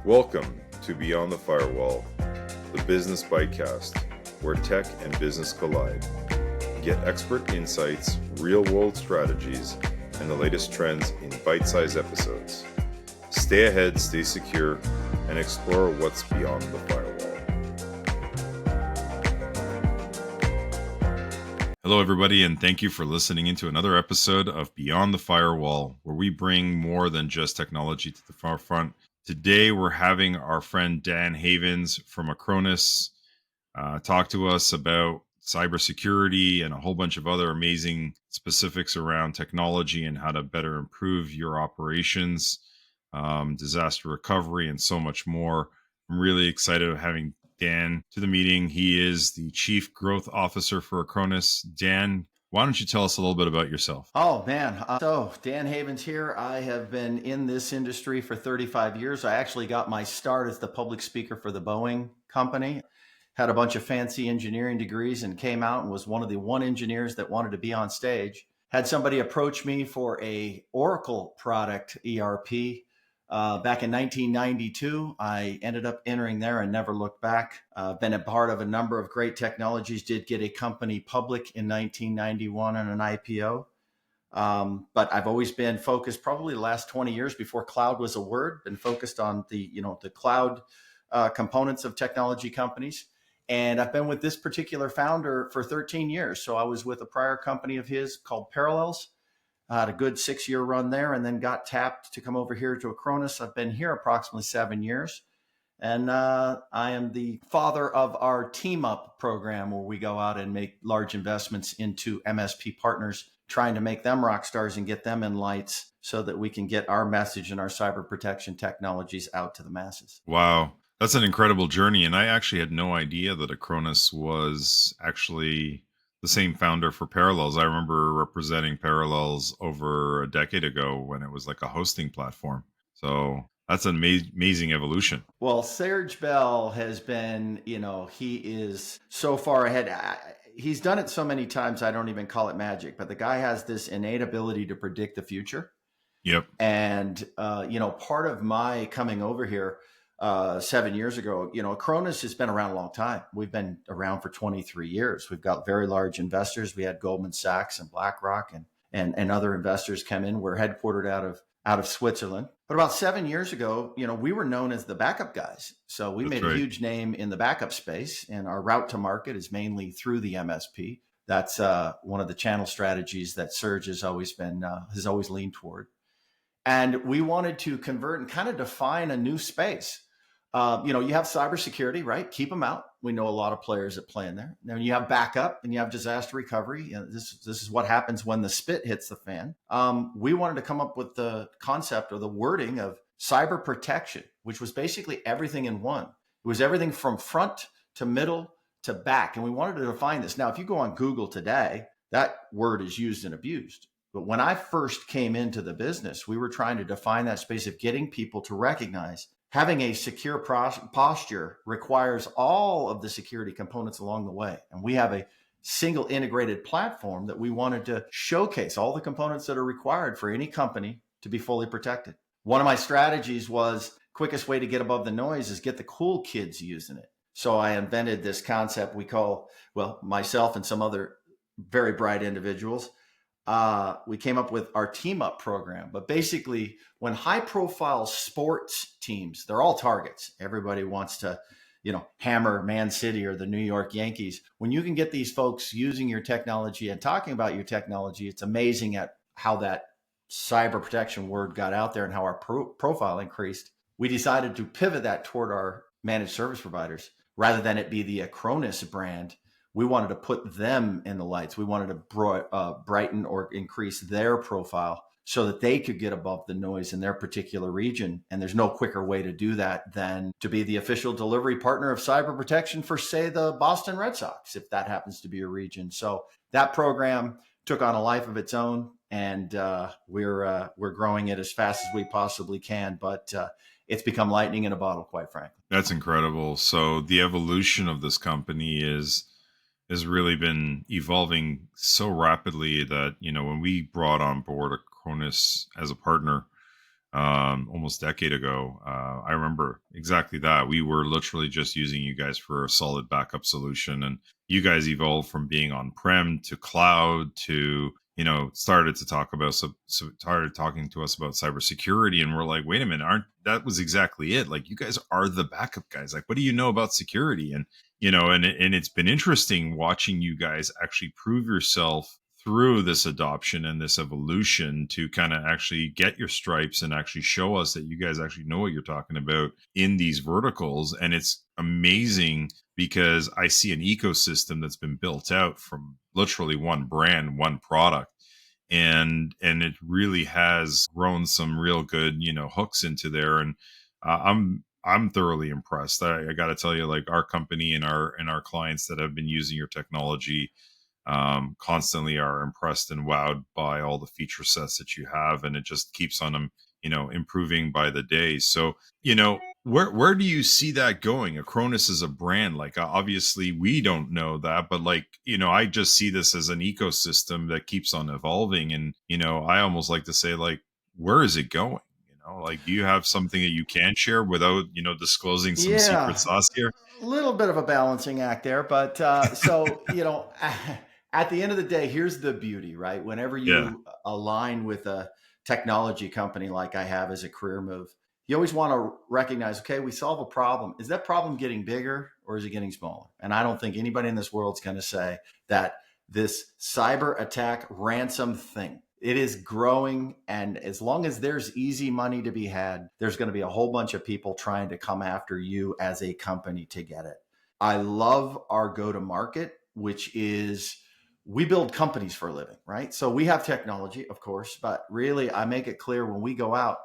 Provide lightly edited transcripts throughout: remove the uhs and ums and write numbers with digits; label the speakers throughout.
Speaker 1: Welcome to Beyond the Firewall, the business bitecast, where tech and business collide. Get expert insights, real-world strategies, and the latest trends in bite-sized episodes. Stay ahead, stay secure, and explore what's beyond the firewall. Hello, everybody, and thank you for listening into another episode of Beyond the Firewall, where we bring more than just technology to the forefront. Today, we're having our friend Dan Havens from Acronis talk to us about cybersecurity and a whole bunch of other amazing specifics around technology and how to better improve your operations, disaster recovery, and so much more. I'm really excited about having Dan to the meeting. He is the Chief Growth Officer for Acronis. Dan, why don't you tell us a little bit about yourself?
Speaker 2: Oh, man. So Dan Havens here. I have been in this industry for 35 years. I actually got my start as the public speaker for the Boeing company. Had a bunch of fancy engineering degrees and came out and was one of the engineers that wanted to be on stage. Had somebody approach me for a Oracle product ERP. Back in 1992, I ended up entering there and never looked back. Been a part of a number of great technologies, did get a company public in 1991 on an IPO. But I've always been focused, probably the last 20 years before cloud was a word, been focused on the cloud components of technology companies. And I've been with this particular founder for 13 years. So I was with a prior company of his called Parallels. Had a good 6-year run there and then got tapped to come over here to Acronis. I've been here approximately 7 years. And I am the father of our Team Up program, where we go out and make large investments into MSP partners, trying to make them rock stars and get them in lights so that we can get our message and our cyber protection technologies out to the masses.
Speaker 1: Wow. That's an incredible journey. And I actually had no idea that Acronis was actually the same founder for Parallels. I remember representing Parallels over a decade ago when it was like a hosting platform. So that's an amazing evolution.
Speaker 2: Well, Serge Bell has been, he is so far ahead. He's done it so many times, I don't even call it magic, but the guy has this innate ability to predict the future.
Speaker 1: Yep.
Speaker 2: And, part of my coming over here 7 years ago, Acronis has been around a long time. We've been around for 23 years. We've got very large investors. We had Goldman Sachs and BlackRock and other investors come in. We're headquartered out of Switzerland. But about 7 years ago, we were known as the backup guys. So we made a huge name in the backup space, and our route to market is mainly through the MSP. That's one of the channel strategies that Serge has always leaned toward. And we wanted to convert and kind of define a new space. You have cybersecurity, right? Keep them out. We know a lot of players that play in there. Then you have backup and you have disaster recovery. This is what happens when the spit hits the fan. We wanted to come up with the concept or the wording of cyber protection, which was basically everything in one. It was everything from front to middle to back. And we wanted to define this. Now, if you go on Google today, that word is used and abused. But when I first came into the business, we were trying to define that space of getting people to recognize having a secure posture requires all of the security components along the way. And we have a single integrated platform that we wanted to showcase all the components that are required for any company to be fully protected. One of my strategies was quickest way to get above the noise is get the cool kids using it. So I invented this concept we call, myself and some other very bright individuals, we came up with our Team Up program. But basically, when high profile sports teams, they're all targets. Everybody wants to, hammer Man City or the New York Yankees. When you can get these folks using your technology and talking about your technology, it's amazing at how that cyber protection word got out there and how our profile increased. We decided to pivot that toward our managed service providers rather than it be the Acronis brand. We wanted to put them in the lights. We wanted to brighten or increase their profile so that they could get above the noise in their particular region. And there's no quicker way to do that than to be the official delivery partner of cyber protection for, say, the Boston Red Sox, if that happens to be a region. So that program took on a life of its own, and we're growing it as fast as we possibly can. But it's become lightning in a bottle, quite frankly.
Speaker 1: That's incredible. So the evolution of this company has really been evolving so rapidly that, when we brought on board Acronis as a partner, almost a decade ago. I remember exactly that. We were literally just using you guys for a solid backup solution, and you guys evolved from being on prem to cloud to started to talk about started talking to us about cybersecurity, and we're like, wait a minute, aren't that was exactly it? Like, you guys are the backup guys. Like, what do you know about security? And and it's been interesting watching you guys actually prove yourself through this adoption and this evolution to kind of actually get your stripes and actually show us that you guys actually know what you're talking about in these verticals. And it's amazing because I see an ecosystem that's been built out from literally one brand, one product. And it really has grown some real good hooks into there. And I'm thoroughly impressed. I got to tell you, like, our company and our clients that have been using your technology constantly are impressed and wowed by all the feature sets that you have, and it just keeps on them, improving by the day. So, where do you see that going? Acronis is a brand. Like, obviously, we don't know that, but like, I just see this as an ecosystem that keeps on evolving, and I almost like to say, like, where is it going? Like, do you have something that you can share without disclosing some secret
Speaker 2: Yeah,
Speaker 1: sauce here?
Speaker 2: a little bit of a balancing act there, but at the end of the day, here's the beauty, right? Whenever
Speaker 1: Yeah,
Speaker 2: you align with a technology company like I have as a career move, you always want to recognize, okay, we solve a problem. Is that problem getting bigger or is it getting smaller? And I don't think anybody in this world is going to say that this cyber attack ransom thing, it is growing. And as long as there's easy money to be had, there's going to be a whole bunch of people trying to come after you as a company to get it. I love our go to market, which is we build companies for a living, right? So we have technology, of course, but really I make it clear when we go out,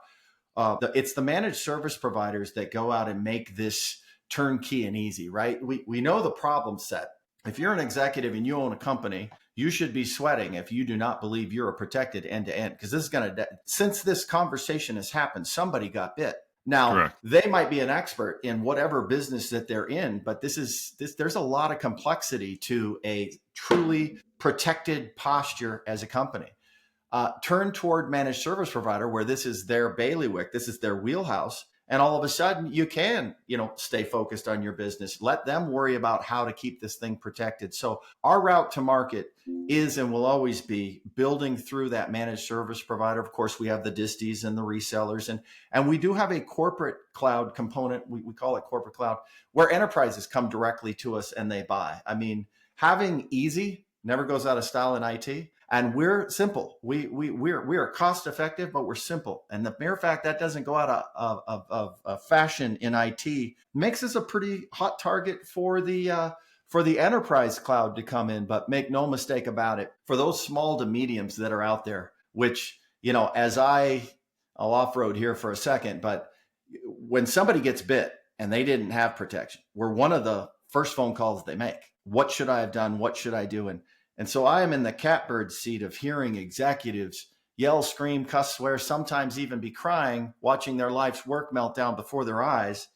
Speaker 2: it's the managed service providers that go out and make this turnkey and easy, right? We know the problem set. If you're an executive and you own a company, you should be sweating if you do not believe you're protected end to end, because this is going to, since this conversation has happened, somebody got bit. Now,
Speaker 1: correct.
Speaker 2: they might be an expert in whatever business that they're in, but there's a lot of complexity to a truly protected posture as a company. Turn toward managed service provider where this is their bailiwick, this is their wheelhouse, and all of a sudden you can stay focused on your business. Let them worry about how to keep this thing protected. So our route to market is and will always be building through that managed service provider. Of course, we have the disties and the resellers, and we do have a corporate cloud component. We call it corporate cloud, where enterprises come directly to us and they buy. I mean, having easy never goes out of style in IT. And we're simple. We are cost effective, but we're simple. And the mere fact that doesn't go out of fashion in IT makes us a pretty hot target for the enterprise cloud to come in. But make no mistake about it, for those small to mediums that are out there, which as I'll off road here for a second, but when somebody gets bit and they didn't have protection, we're one of the first phone calls they make. What should I have done? What should I do? And so I am in the catbird seat of hearing executives yell, scream, cuss, swear, sometimes even be crying, watching their life's work melt down before their eyes.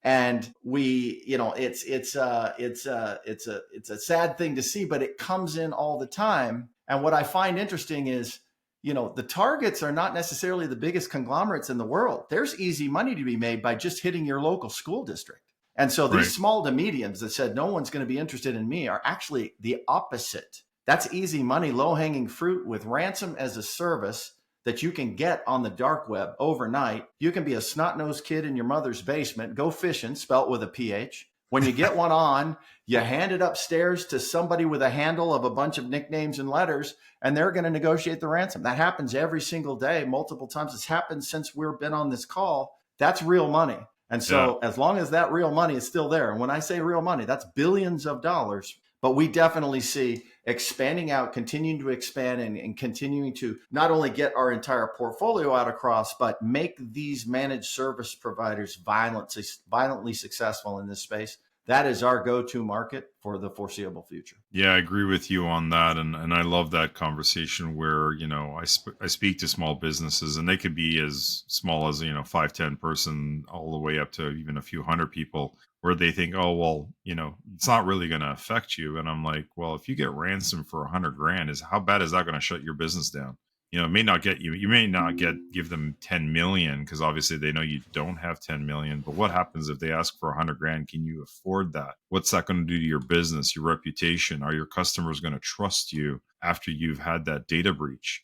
Speaker 2: And it's a sad thing to see, but it comes in all the time. And what I find interesting is, the targets are not necessarily the biggest conglomerates in the world. There's easy money to be made by just hitting your local school district. And so
Speaker 1: Right.
Speaker 2: these small to mediums that said no one's going to be interested in me are actually the opposite. That's easy money, low hanging fruit with ransom as a service that you can get on the dark web overnight. You can be a snot nosed kid in your mother's basement, go fishing, spelt with a PH. When you get one on, you hand it upstairs to somebody with a handle of a bunch of nicknames and letters, and they're going to negotiate the ransom. That happens every single day, multiple times. It's happened since we've been on this call. That's real money. And
Speaker 1: Yeah.
Speaker 2: so as long as that real money is still there, and when I say real money, that's billions of dollars, but we definitely see expanding out, continuing to expand and continuing to not only get our entire portfolio out across, but make these managed service providers violently successful in this space. That is our go-to market for the foreseeable future.
Speaker 1: Yeah, I agree with you on that, and I love that conversation where I speak to small businesses, and they could be as small as 5, 10 person, all the way up to even a few hundred people, where they think, oh well, it's not really going to affect you, and I'm like, well, if you get ransom for 100 grand, is how bad is that going to shut your business down? It may not get you may not give them 10 million because obviously they know you don't have 10 million, but what happens if they ask for 100 grand? Can you afford that? What's that going to do to your business, your reputation? Are your customers going to trust you after you've had that data breach?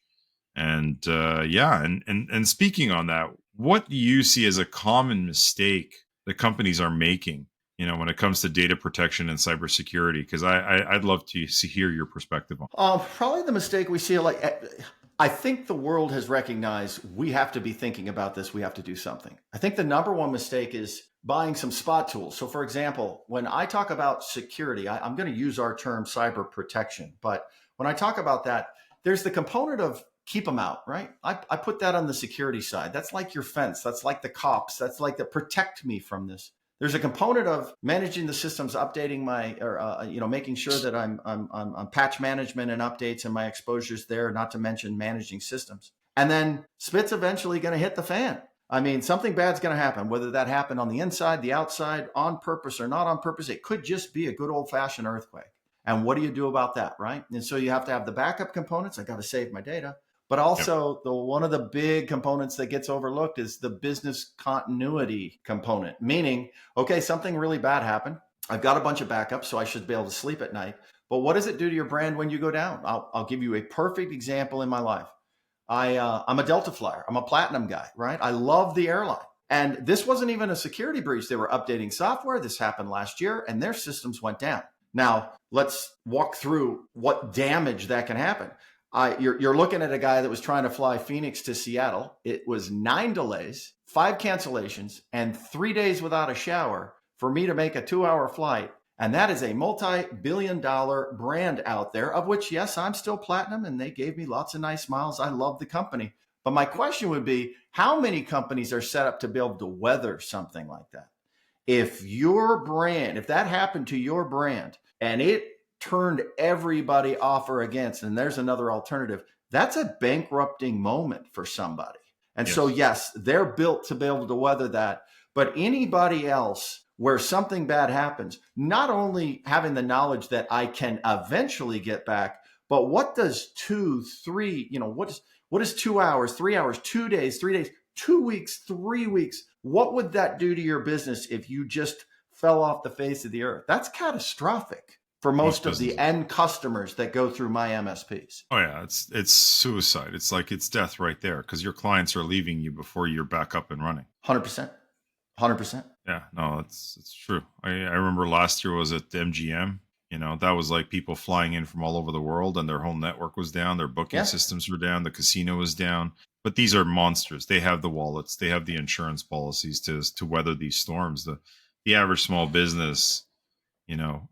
Speaker 1: And yeah, and speaking on that, what do you see as a common mistake that companies are making, when it comes to data protection and cybersecurity? Because I'd love to hear your perspective on.
Speaker 2: Probably the mistake we see, like, I think the world has recognized we have to be thinking about this. We have to do something. I think the number one mistake is buying some spot tools. So, for example, when I talk about security, I'm going to use our term cyber protection. But when I talk about that, there's the component of keep them out, right? I put that on the security side. That's like your fence. That's like the cops. That's like the protect me from this. There's a component of managing the systems, updating my, or making sure that I'm on patch management and updates and my exposures there. Not to mention managing systems. And then spit's eventually going to hit the fan. I mean, something bad's going to happen. Whether that happened on the inside, the outside, on purpose or not on purpose, it could just be a good old-fashioned earthquake. And what do you do about that, right? And so you have to have the backup components. I got to save my data. But also, one of the big components that gets overlooked is the business continuity component, meaning, okay, something really bad happened. I've got a bunch of backups, so I should be able to sleep at night. But what does it do to your brand when you go down? I'll give you a perfect example in my life. I'm a Delta flyer. I'm a platinum guy, right? I love the airline. And this wasn't even a security breach. They were updating software. This happened last year, and their systems went down. Now, let's walk through what damage that can happen. You're looking at a guy that was trying to fly Phoenix to Seattle. It was 9 delays, 5 cancellations, and 3 days without a shower for me to make a 2-hour flight. And that is a multi-billion-dollar brand out there, of which, yes, I'm still platinum, and they gave me lots of nice miles. I love the company. But my question would be, how many companies are set up to be able to weather something like that? If that happened to your brand and it turned everybody off or against, and there's another alternative, that's a bankrupting moment for somebody. And so, yes, they're built to be able to weather that. But anybody else where something bad happens, not only having the knowledge that I can eventually get back, but what does 2, 3, what is 2 hours, 3 hours, 2 days, 3 days, 2 weeks, 3 weeks? What would that do to your business if you just fell off the face of the earth? That's catastrophic for most of the end customers that go through my MSPs.
Speaker 1: Oh yeah, it's suicide. It's death right there because your clients are leaving you before you're back up and running.
Speaker 2: 100%. 100%.
Speaker 1: Yeah, no, it's true. I remember last year was at MGM. That was like people flying in from all over the world and their whole network was down. Their booking systems were down. The casino was down. But these are monsters. They have the wallets. They have the insurance policies to weather these storms. The average small business,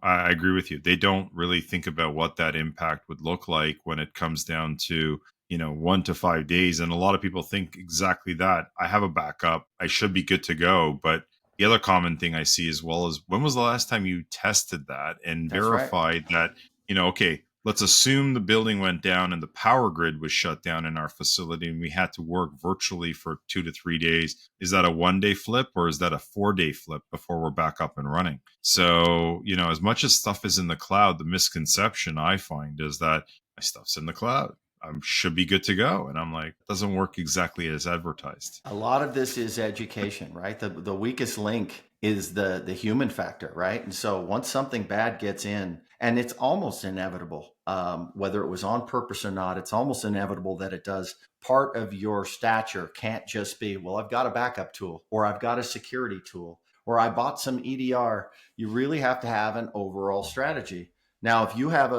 Speaker 1: I agree with you. They don't really think about what that impact would look like when it comes down to, 1 to 5 days. And a lot of people think exactly that. I have a backup. I should be good to go. But the other common thing I see as well is, when was the last time you tested that and verified that, okay, let's assume the building went down and the power grid was shut down in our facility and we had to work virtually for 2 to 3 days. Is that a 1-day flip or is that a 4-day flip before we're back up and running? So, as much as stuff is in the cloud, the misconception I find is that my stuff's in the cloud. I should be good to go. And I'm like, it doesn't work exactly as advertised.
Speaker 2: A lot of this is education, right? The weakest link is the human factor, right? And so once something bad gets in, and it's almost inevitable, whether it was on purpose or not, it's almost inevitable that it does. Part of your stature can't just be, well, I've got a backup tool, or I've got a security tool, or I bought some EDR. You really have to have an overall strategy. Now, if you have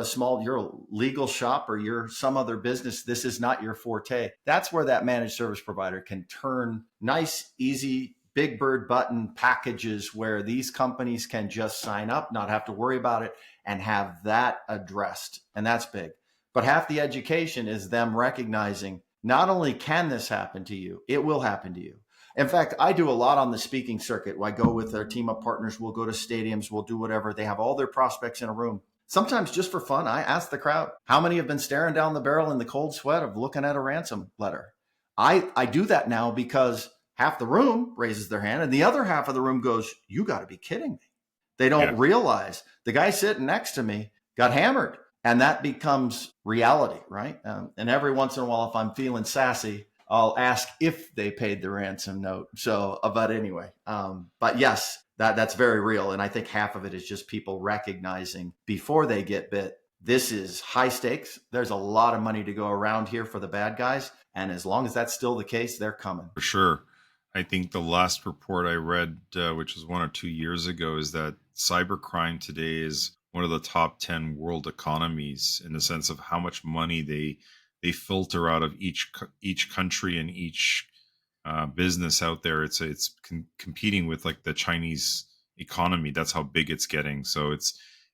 Speaker 2: you're a legal shop or you're some other business, this is not your forte. That's where that managed service provider can turn nice, easy, big bird button packages where these companies can just sign up, not have to worry about it, and have that addressed. And that's big. But half the education is them recognizing not only can this happen to you, it will happen to you. In fact, I do a lot on the speaking circuit. I go with our team of partners. We'll go to stadiums. We'll do whatever. They have all their prospects in a room. Sometimes just for fun, I ask the crowd, how many have been staring down the barrel in the cold sweat of looking at a ransom letter? I do that now because half the room raises their hand and the other half of the room goes, you got to be kidding me. They don't realize the guy sitting next to me got hammered. And that becomes reality, right? And every once in a while, if I'm feeling sassy, I'll ask if they paid the ransom note. So, but anyway, but yes, that's very real. And I think half of it is just people recognizing before they get bit, this is high stakes. There's a lot of money to go around here for the bad guys. And as long as that's still the case, they're coming.
Speaker 1: For sure. I think the last report I read, which was 1 or 2 years ago, is that cybercrime today is one of the top 10 world economies in the sense of how much money they filter out of each country and each business out there. It's competing with like the Chinese economy. That's how big it's getting. So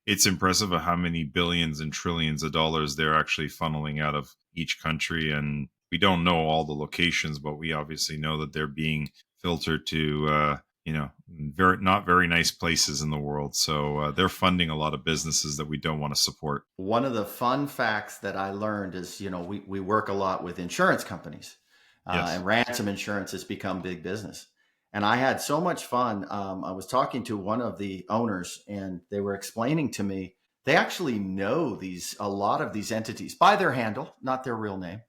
Speaker 1: it's impressive of how many billions and trillions of dollars they're actually funneling out of each country. And we don't know all the locations, but we obviously know that they're being filtered to very not very nice places in the world. So they're funding a lot of businesses that we don't want to support.
Speaker 2: One of the fun facts that I learned is, we work a lot with insurance companies,
Speaker 1: Yes.
Speaker 2: and ransom insurance has become big business. And I had so much fun. I was talking to one of the owners, and they were explaining to me they actually know a lot of these entities by their handle, not their real name,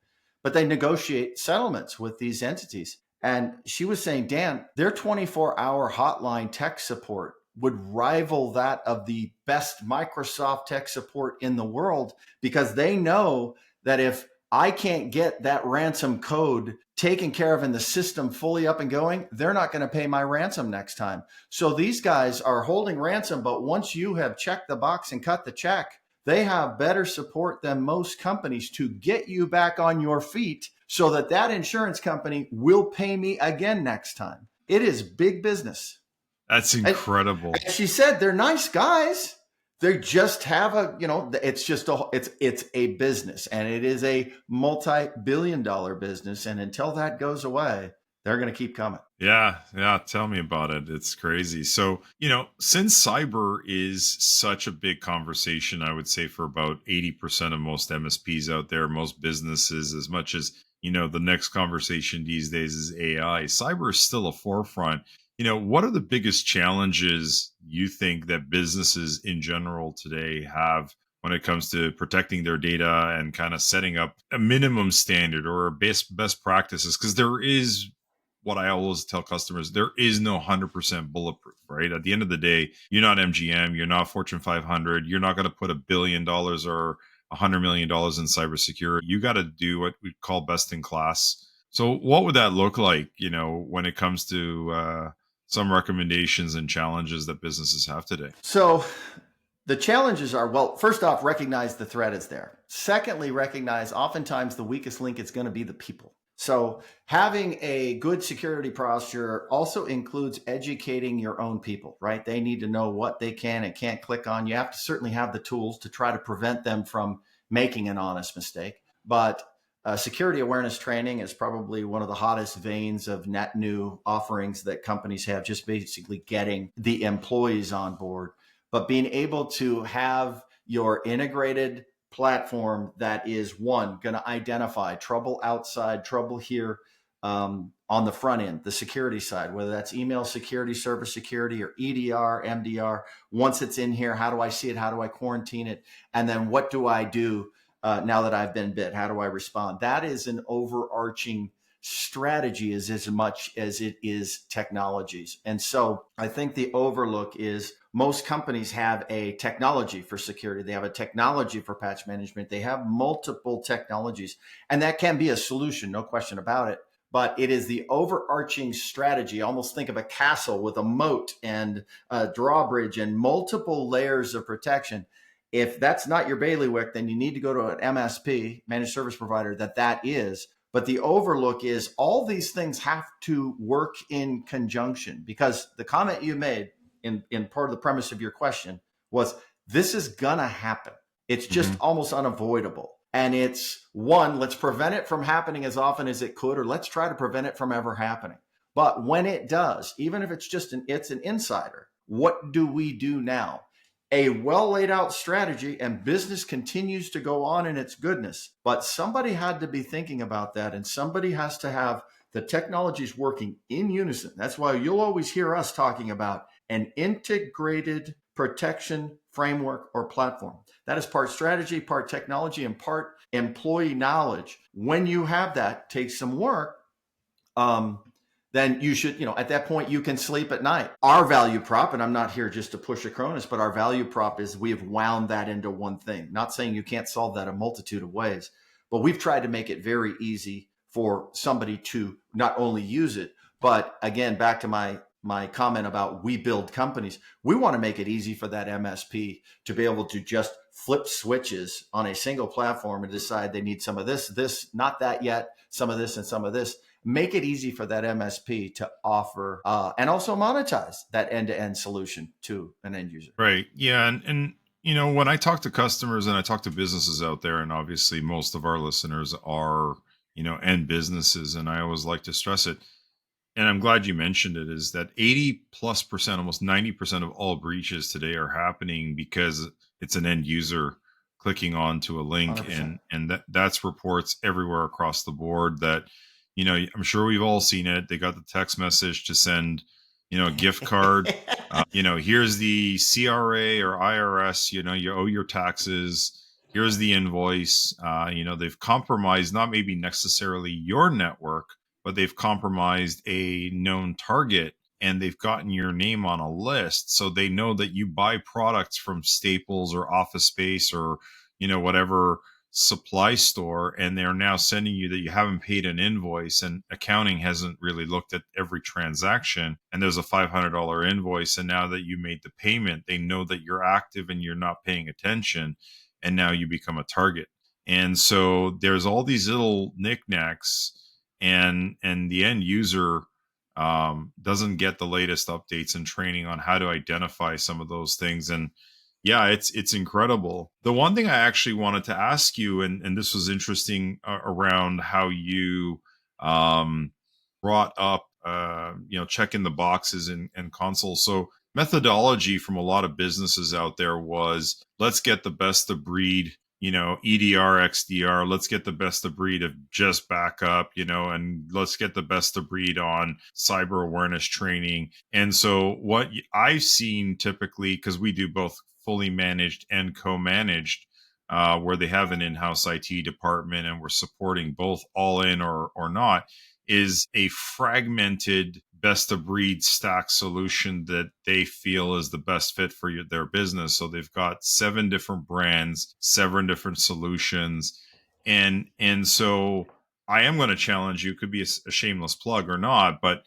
Speaker 2: but they negotiate settlements with these entities. And she was saying, Dan, their 24-hour hotline tech support would rival that of the best Microsoft tech support in the world, because they know that if I can't get that ransom code taken care of in the system fully up and going, they're not going to pay my ransom next time. So these guys are holding ransom, but once you have checked the box and cut the check, they have better support than most companies to get you back on your feet so that insurance company will pay me again next time. It is big business.
Speaker 1: That's incredible.
Speaker 2: And she said they're nice guys. They just have it's a business, and it is a multi-billion-dollar business. And until that goes away, they're going to keep coming.
Speaker 1: Yeah, yeah. Tell me about it. It's crazy. So, since cyber is such a big conversation, I would say for about 80% of most MSPs out there, most businesses, as much as, the next conversation these days is AI, cyber is still a forefront. What are the biggest challenges you think that businesses in general today have when it comes to protecting their data and kind of setting up a minimum standard or best practices? Because there is what I always tell customers, there is no 100% bulletproof, right? At the end of the day, you're not MGM, you're not Fortune 500, you're not going to put $1 billion or $100 million in cybersecurity. You got to do what we call best in class. So what would that look like, when it comes to some recommendations and challenges that businesses have today?
Speaker 2: So the challenges are, well, first off, recognize the threat is there. Secondly, recognize oftentimes the weakest link is going to be the people. So having a good security posture also includes educating your own people, right? They need to know what they can and can't click on. You have to certainly have the tools to try to prevent them from making an honest mistake. But security awareness training is probably one of the hottest veins of net new offerings that companies have, just basically getting the employees on board. But being able to have your integrated platform that is, one, going to identify trouble outside, trouble here, on the front end, the security side, whether that's email security, server security, or EDR, MDR. Once it's in here, how do I see it? How do I quarantine it? And then what do I do now that I've been bit? How do I respond? That is an overarching strategy as much as it is technologies. And so I think the overlook is most companies have a technology for security. They have a technology for patch management. They have multiple technologies, and that can be a solution, no question about it. But it is the overarching strategy. Almost think of a castle with a moat and a drawbridge and multiple layers of protection. If that's not your bailiwick, then you need to go to an MSP, managed service provider, that is. But the overlook is all these things have to work in conjunction, because the comment you made in part of the premise of your question was, this is going to happen. It's just almost unavoidable. And it's, one, let's prevent it from happening as often as it could, or let's try to prevent it from ever happening. But when it does, even if it's just it's an insider, what do we do now? A well laid out strategy, and business continues to go on in its goodness. But somebody had to be thinking about that, and somebody has to have the technologies working in unison. That's why you'll always hear us talking about an integrated protection framework or platform. That is part strategy, part technology, and part employee knowledge. When you have that, takes some work, um, then you should, at that point, you can sleep at night. Our value prop, and I'm not here just to push Acronis, but our value prop is we have wound that into one thing. Not saying you can't solve that a multitude of ways, but we've tried to make it very easy for somebody to not only use it, but again, back to my comment about we build companies. We want to make it easy for that MSP to be able to just flip switches on a single platform and decide they need some of this, not that yet, some of this and some of this. Make it easy for that MSP to offer and also monetize that end-to-end solution to an end user.
Speaker 1: Right. Yeah. And when I talk to customers and I talk to businesses out there, and obviously most of our listeners are, end businesses, and I always like to stress it, and I'm glad you mentioned it, is that 80+%, almost 90% of all breaches today are happening because it's an end user clicking onto a link,
Speaker 2: 100%.
Speaker 1: and that's reports everywhere across the board that, I'm sure we've all seen it. They got the text message to send, a gift card. Here's the CRA or IRS, you owe your taxes. Here's the invoice. They've compromised not maybe necessarily your network, but they've compromised a known target, and they've gotten your name on a list. So they know that you buy products from Staples or Office Space or, whatever supply store, and they're now sending you that you haven't paid an invoice, and accounting hasn't really looked at every transaction, and there's a $500 invoice, and now that you made the payment, they know that you're active and you're not paying attention, and now you become a target. And so there's all these little knickknacks, and the end user doesn't get the latest updates and training on how to identify some of those things. And yeah, it's incredible. The one thing I actually wanted to ask you, and this was interesting, around how you brought up checking the boxes and consoles. So methodology from a lot of businesses out there was, let's get the best of breed, EDR, XDR. Let's get the best of breed of just backup, and let's get the best of breed on cyber awareness training. And so what I've seen typically, because we do both fully managed and co-managed, where they have an in-house IT department and we're supporting both all in or not, is a fragmented best of breed stack solution that they feel is the best fit for their business. So they've got 7 different brands, 7 different solutions. And so I am going to challenge you, could be a shameless plug or not, but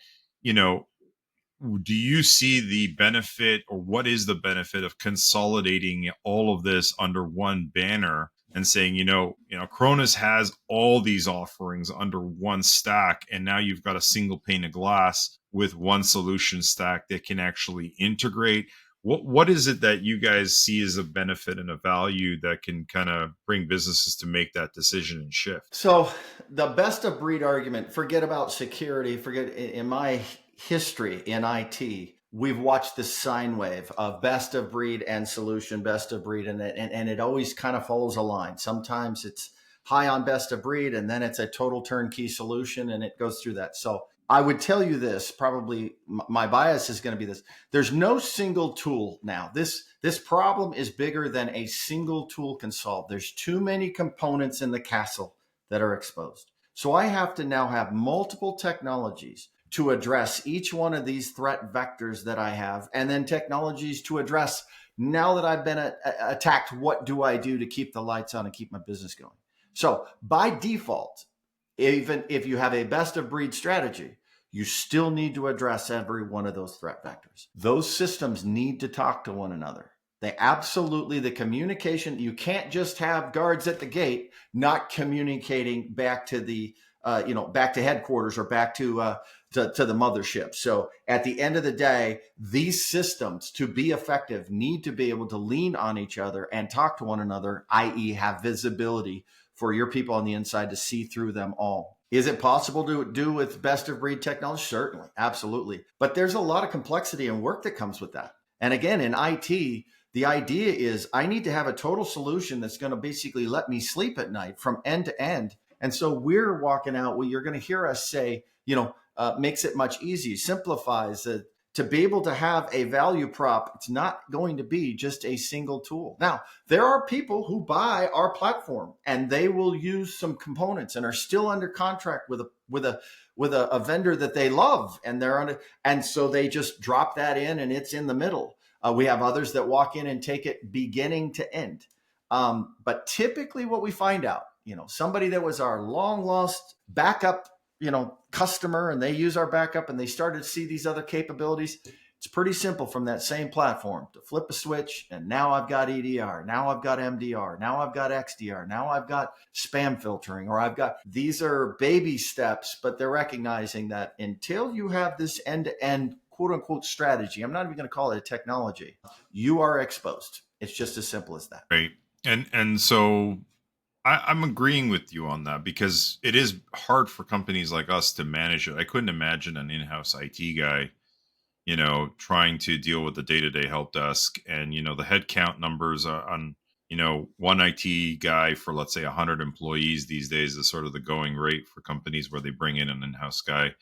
Speaker 1: do you see the benefit, or what is the benefit of consolidating all of this under one banner and saying, Acronis has all these offerings under one stack, and now you've got a single pane of glass with one solution stack that can actually integrate? What is it that you guys see as a benefit and a value that can kind of bring businesses to make that decision and shift?
Speaker 2: So the best of breed argument, forget about security, forget in my history in IT, we've watched this sine wave of best of breed and solution, best of breed, and it always kind of follows a line. Sometimes it's high on best of breed, and then it's a total turnkey solution, and it goes through that. So I would tell you this, probably my bias is going to be this. There's no single tool now. This problem is bigger than a single tool can solve. There's too many components in the castle that are exposed. So I have to now have multiple technologies to address each one of these threat vectors that I have, and then technologies to address, now that I've been attacked, what do I do to keep the lights on and keep my business going? So by default, even if you have a best of breed strategy, you still need to address every one of those threat vectors. Those systems need to talk to one another. They absolutely, the communication, you can't just have guards at the gate not communicating back to the back to headquarters or back to the mothership. So at the end of the day, these systems, to be effective, need to be able to lean on each other and talk to one another, i.e. have visibility for your people on the inside to see through them all. Is it possible to do with best of breed technology? Certainly, absolutely. But there's a lot of complexity and work that comes with that. And again, in IT, the idea is I need to have a total solution that's going to basically let me sleep at night from end to end. And so we're walking out, well, you're going to hear us say, makes it much easier, simplifies the to be able to have a value prop, it's not going to be just a single tool. Now, there are people who buy our platform and they will use some components and are still under contract with a vendor that they love, and and so they just drop that in and it's in the middle. We have others that walk in and take it beginning to end. But typically what we find out, somebody that was our long lost backup, customer, and they use our backup and they started to see these other capabilities. It's pretty simple from that same platform to flip a switch. And now I've got EDR. Now I've got MDR. Now I've got XDR. Now I've got spam filtering, these are baby steps, but they're recognizing that until you have this end to end quote unquote strategy, I'm not even going to call it a technology, you are exposed. It's just as simple as that.
Speaker 1: Right. And so I'm agreeing with you on that, because it is hard for companies like us to manage it. I couldn't imagine an in-house IT guy, trying to deal with the day-to-day help desk, and the headcount numbers on one IT guy for, let's say, 100 employees these days is sort of the going rate for companies where they bring in an in-house guy.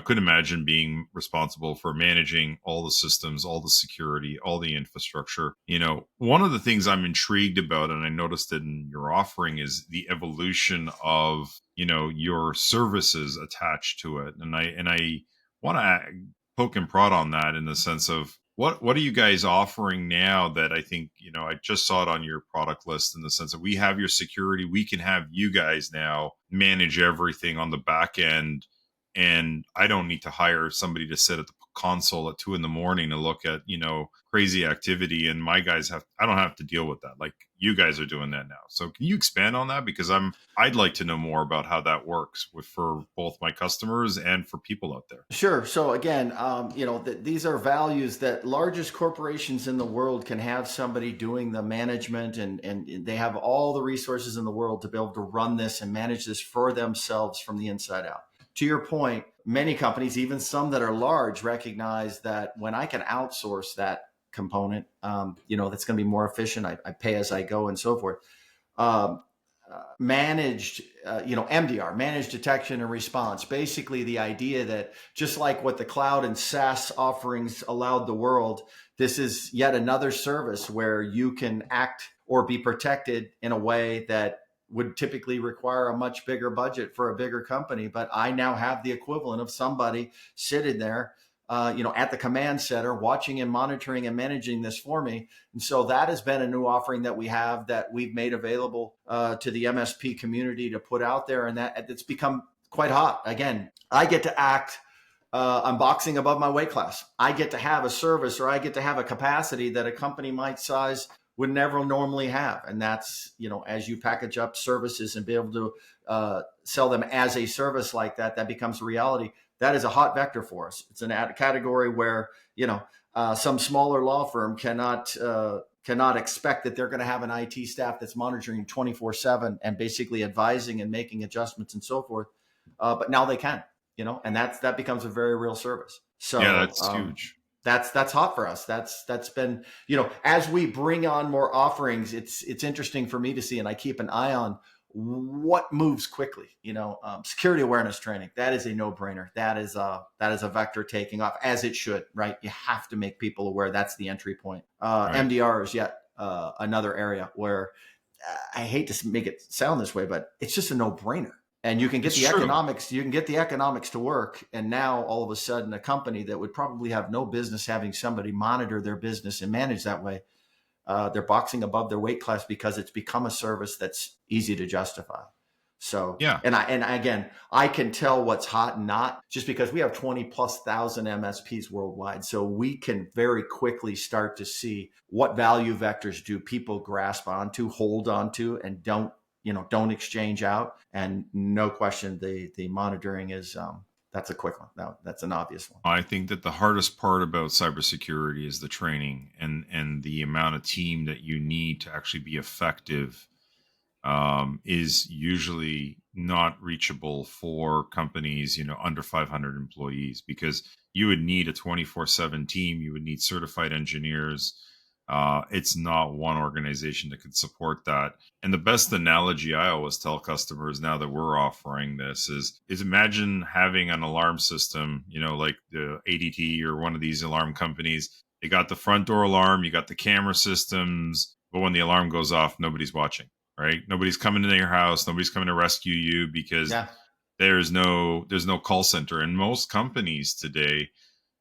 Speaker 1: Couldn't imagine being responsible for managing all the systems, all the security, all the infrastructure. One of the things I'm intrigued about, and I noticed it in your offering, is the evolution of, your services attached to it. And I want to poke and prod on that, in the sense of what are you guys offering now that I think, I just saw it on your product list, in the sense that we have your security, we can have you guys now manage everything on the back end, and I don't need to hire somebody to sit at the console at 2 a.m. to look at, crazy activity. And I don't have to deal with that. Like, you guys are doing that now. So can you expand on that? Because I'd like to know more about how that works for both my customers and for people out there.
Speaker 2: Sure. So again, these are values that largest corporations in the world can have somebody doing the management, and they have all the resources in the world to be able to run this and manage this for themselves from the inside out. To your point, many companies, even some that are large, recognize that when I can outsource that component, that's going to be more efficient. I pay as I go and so forth. Managed, MDR, managed detection and response. Basically, the idea that just like what the cloud and SaaS offerings allowed the world, this is yet another service where you can act or be protected in a way that would typically require a much bigger budget for a bigger company. But I now have the equivalent of somebody sitting there, at the command center, watching and monitoring and managing this for me. And so that has been a new offering that we've made available to the MSP community to put out there, and that it's become quite hot. Again, I get to act. I'm boxing above my weight class. I get to have a service, or I get to have a capacity that a company my size would never normally have. And that's, as you package up services and be able to sell them as a service like that, that becomes a reality. That is a hot vector for us. It's a category where, some smaller law firm cannot expect that they're going to have an IT staff that's monitoring 24/7 and basically advising and making adjustments and so forth. But now they can, and that becomes a very real service. So
Speaker 1: Yeah, that's huge.
Speaker 2: That's hot for us. That's been, as we bring on more offerings, it's interesting for me to see, and I keep an eye on what moves quickly. Security awareness training, that is a no-brainer. That is a vector taking off, as it should, right? You have to make people aware. That's the entry point.
Speaker 1: Right.
Speaker 2: MDR is yet another area where I hate to make it sound this way, but it's just a no-brainer. And you can get economics, to work. And now all of a sudden, a company that would probably have no business having somebody monitor their business and manage that way, they're boxing above their weight class because it's become a service that's easy to justify. So,
Speaker 1: Yeah.
Speaker 2: and again, I can tell what's hot and not, just because we have 20,000+ MSPs worldwide. So we can very quickly start to see what value vectors do people grasp onto, hold onto, and don't exchange out. And no question, the monitoring is, that's a quick one. No, that's an obvious one.
Speaker 1: I think that the hardest part about cybersecurity is the training and the amount of team that you need to actually be effective, is usually not reachable for companies, under 500 employees, because you would need a 24/7 team. You would need certified engineers. It's not one organization that could support that. And the best analogy I always tell customers now that we're offering this is imagine having an alarm system, like the ADT or one of these alarm companies. They got the front door alarm, you got the camera systems, but when the alarm goes off, nobody's watching, right? Nobody's coming to your house, nobody's coming to rescue you because
Speaker 2: Yeah.
Speaker 1: there's no call center. And most companies today,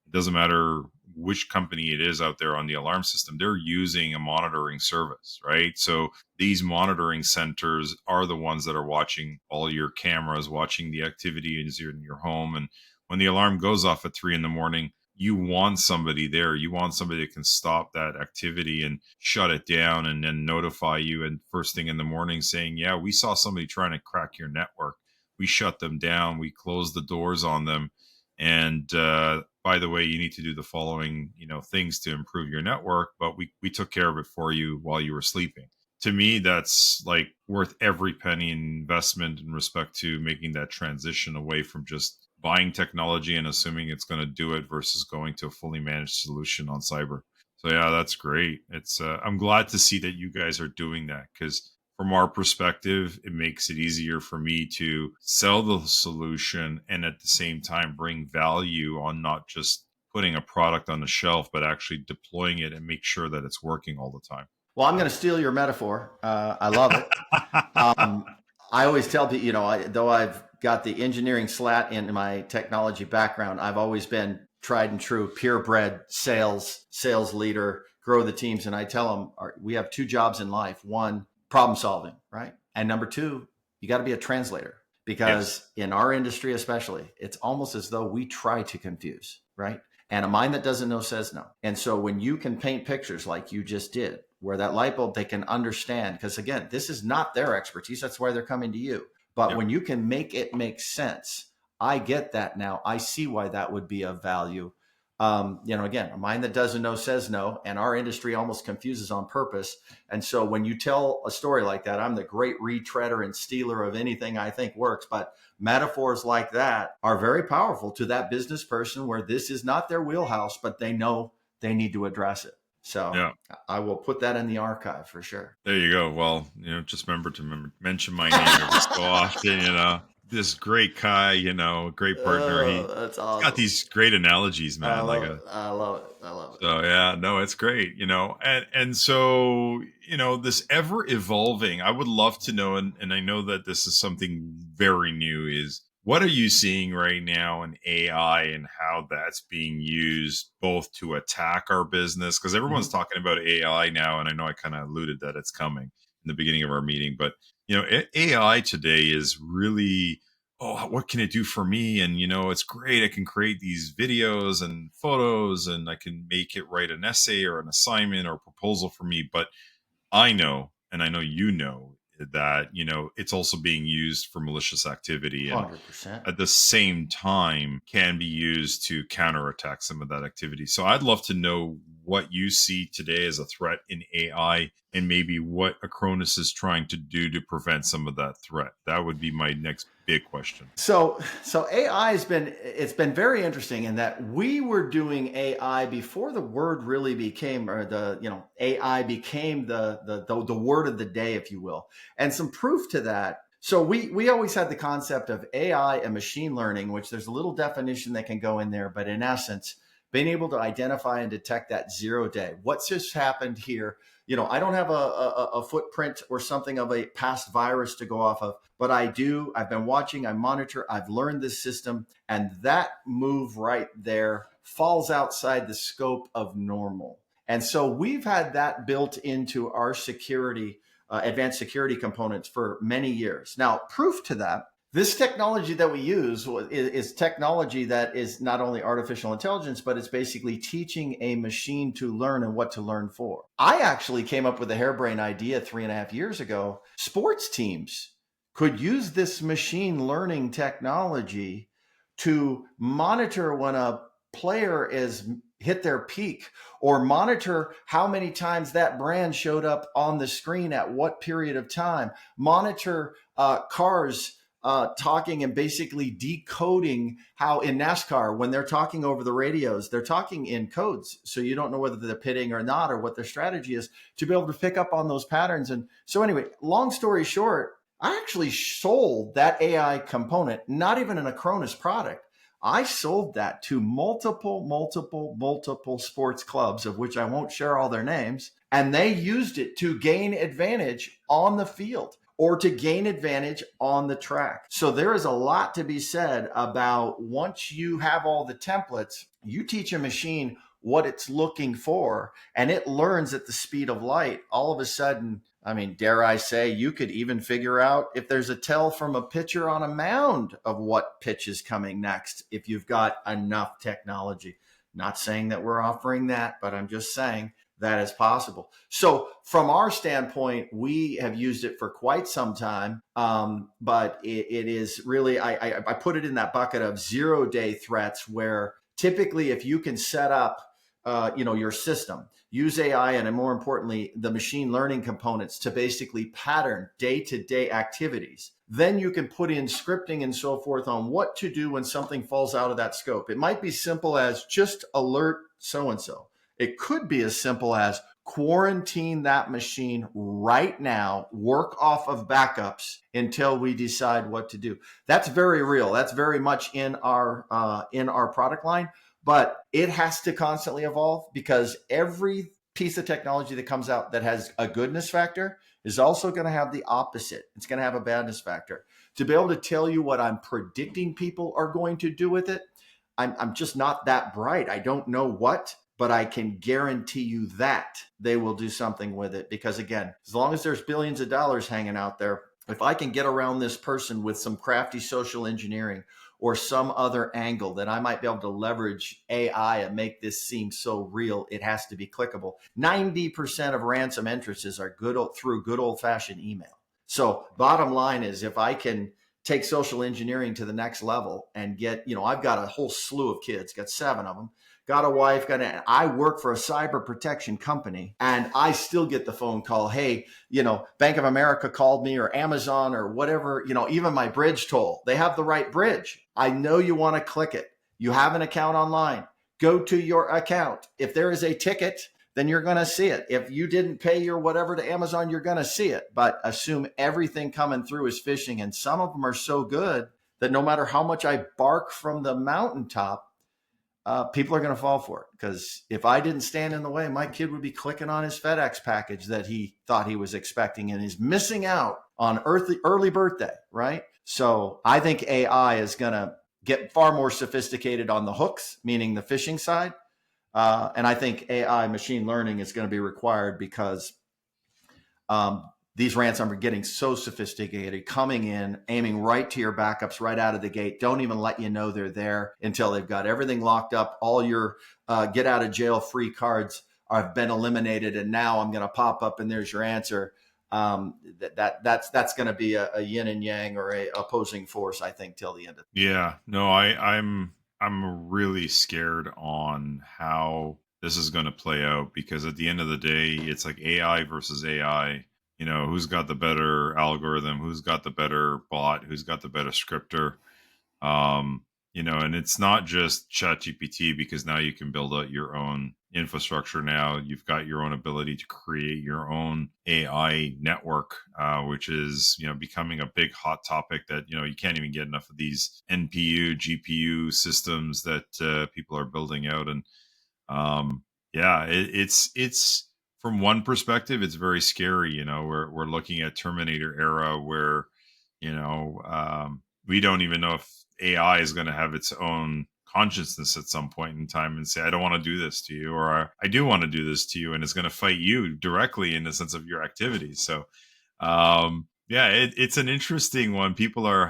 Speaker 1: it doesn't matter which company it is out there on the alarm system, they're using a monitoring service, right? So these monitoring centers are the ones that are watching all your cameras, watching the activity in your home. And when the alarm goes off at 3 in the morning, you want somebody there. You want somebody that can stop that activity and shut it down and then notify you. And first thing in the morning saying, yeah, we saw somebody trying to crack your network. We shut them down. We closed the doors on them. And by the way, you need to do the following, things to improve your network, but we took care of it for you while you were sleeping. To me, that's like worth every penny investment in respect to making that transition away from just buying technology and assuming it's going to do it versus going to a fully managed solution on cyber. So yeah, that's great. It's I'm glad to see that you guys are doing that, because from our perspective, it makes it easier for me to sell the solution and at the same time bring value on not just putting a product on the shelf, but actually deploying it and make sure that it's working all the time.
Speaker 2: Well, I'm going to steal your metaphor. I love it. Um, I always tell people, though I've got the engineering slat in my technology background, I've always been tried and true, purebred sales leader, grow the teams. And I tell them, we have two jobs in life. One, problem solving, right? And number two, you got to be a translator,
Speaker 1: Yes.
Speaker 2: because in our industry, especially, it's almost as though we try to confuse, right? And a mind that doesn't know says no. And so when you can paint pictures like you just did, where that light bulb they can understand, because again, this is not their expertise. That's why they're coming to you. But
Speaker 1: Yep.
Speaker 2: when you can make it make sense, I get that now. I see why that would be of value. Again, a mind that doesn't know says no, and our industry almost confuses on purpose. And so when you tell a story like that, I'm the great retreader and stealer of anything I think works. But metaphors like that are very powerful to that business person where this is not their wheelhouse, but they know they need to address it. So
Speaker 1: Yeah.
Speaker 2: I will put that in the archive for sure.
Speaker 1: There you go. Well, just mention my name every so often. This great Kai, great partner.
Speaker 2: That's
Speaker 1: He's got
Speaker 2: awesome.
Speaker 1: these great analogies,
Speaker 2: I
Speaker 1: man. Like
Speaker 2: love
Speaker 1: a
Speaker 2: it. I love it. I love it.
Speaker 1: So yeah, no, it's great, and so this ever evolving. I would love to know, and I know that this is something very new. Is what are you seeing right now in AI and how that's being used both to attack our business? Because everyone's
Speaker 2: Mhm.
Speaker 1: talking about AI now, and I know I kind of alluded that it's coming in the beginning of our meeting, but AI today is really, oh, what can it do for me? And it's great. I can create these videos and photos, and I can make it write an essay or an assignment or a proposal for me. But I know, and I know that it's also being used for malicious activity, and
Speaker 2: 100%.
Speaker 1: at the same time can be used to counterattack some of that activity. So I'd love to know what you see today as a threat in AI, and maybe what Acronis is trying to do to prevent some of that threat. That would be my next big question.
Speaker 2: So AI it's been very interesting in that we were doing AI before the word really became, or AI became the word of the day, if you will. And some proof to that. So we always had the concept of AI and machine learning, which there's a little definition that can go in there, but in essence, being able to identify and detect that 0 day. What's just happened here? I don't have a footprint or something of a past virus to go off of, but I do. I've been watching, I monitor, I've learned this system, and that move right there falls outside the scope of normal. And so we've had that built into our security, advanced security components for many years. Now, proof to that, this technology that we use is technology that is not only artificial intelligence, but it's basically teaching a machine to learn and what to learn for. I actually came up with a harebrained idea 3.5 years ago. Sports teams could use this machine learning technology to monitor when a player is hit their peak, or monitor how many times that brand showed up on the screen at what period of time, monitor cars talking and basically decoding how in NASCAR, when they're talking over the radios, they're talking in codes. So you don't know whether they're pitting or not or what their strategy is, to be able to pick up on those patterns. And so, anyway, long story short, I actually sold that AI component, not even an Acronis product. I sold that to multiple sports clubs, of which I won't share all their names, and they used it to gain advantage on the field or to gain advantage on the track. So there is a lot to be said about, once you have all the templates, you teach a machine what it's looking for, and it learns at the speed of light. All of a sudden, I mean, dare I say, you could even figure out if there's a tell from a pitcher on a mound of what pitch is coming next if you've got enough technology. Not saying that we're offering that, but I'm just saying that is possible. So from our standpoint, we have used it for quite some time, but it is really, I put it in that bucket of 0-day threats, where typically if you can set up your system, use AI, and more importantly, the machine learning components to basically pattern day-to-day activities, then you can put in scripting and so forth on what to do when something falls out of that scope. It might be simple as just alert so-and-so. It could be as simple as quarantine that machine right now, work off of backups until we decide what to do. That's very real. That's very much in our product line, but it has to constantly evolve, because every piece of technology that comes out that has a goodness factor is also going to have the opposite. It's going to have a badness factor. To be able to tell you what I'm predicting people are going to do with it, I'm just not that bright. I don't know what, but I can guarantee you that they will do something with it. Because again, as long as there's billions of dollars hanging out there, if I can get around this person with some crafty social engineering or some other angle, that I might be able to leverage AI and make this seem so real, it has to be clickable. 90% of ransom entrances are through good old fashioned email. So bottom line is, if I can take social engineering to the next level and get, I've got a whole slew of kids, got 7 of them, got a wife, I work for a cyber protection company, and I still get the phone call. Hey, Bank of America called me, or Amazon, or whatever, even my bridge toll, they have the right bridge. I know you want to click it. You have an account online. Go to your account. If there is a ticket, then you're going to see it. If you didn't pay your whatever to Amazon, you're going to see it. But assume everything coming through is phishing. And some of them are so good that no matter how much I bark from the mountaintop, people are going to fall for it. Because if I didn't stand in the way, my kid would be clicking on his FedEx package that he thought he was expecting, and he's missing out on early birthday, right? So I think AI is going to get far more sophisticated on the hooks, meaning the phishing side. And I think AI machine learning is going to be required, because these ransomware are getting so sophisticated, coming in, aiming right to your backups right out of the gate. Don't even let you know they're there until they've got everything locked up. All your get out of jail free cards have been eliminated, and now I'm going to pop up and there's your answer. That's going to be a yin and yang, or a opposing force, I think, till the end of.
Speaker 1: Yeah, no, I'm really scared on how this is going to play out, because at the end of the day, it's like AI versus AI. Who's got the better algorithm? Who's got the better bot? Who's got the better scripter? And it's not just ChatGPT, because now you can build out your own infrastructure. Now you've got your own ability to create your own AI network, which is becoming a big hot topic, that you can't even get enough of these NPU GPU systems that people are building out. And yeah, it's from one perspective, it's very scary. We're looking at Terminator era, where we don't even know if AI is going to have its own consciousness at some point in time and say, I don't want to do this to you, or I do want to do this to you, and it's going to fight you directly in the sense of your activities. So yeah, it's an interesting one. People are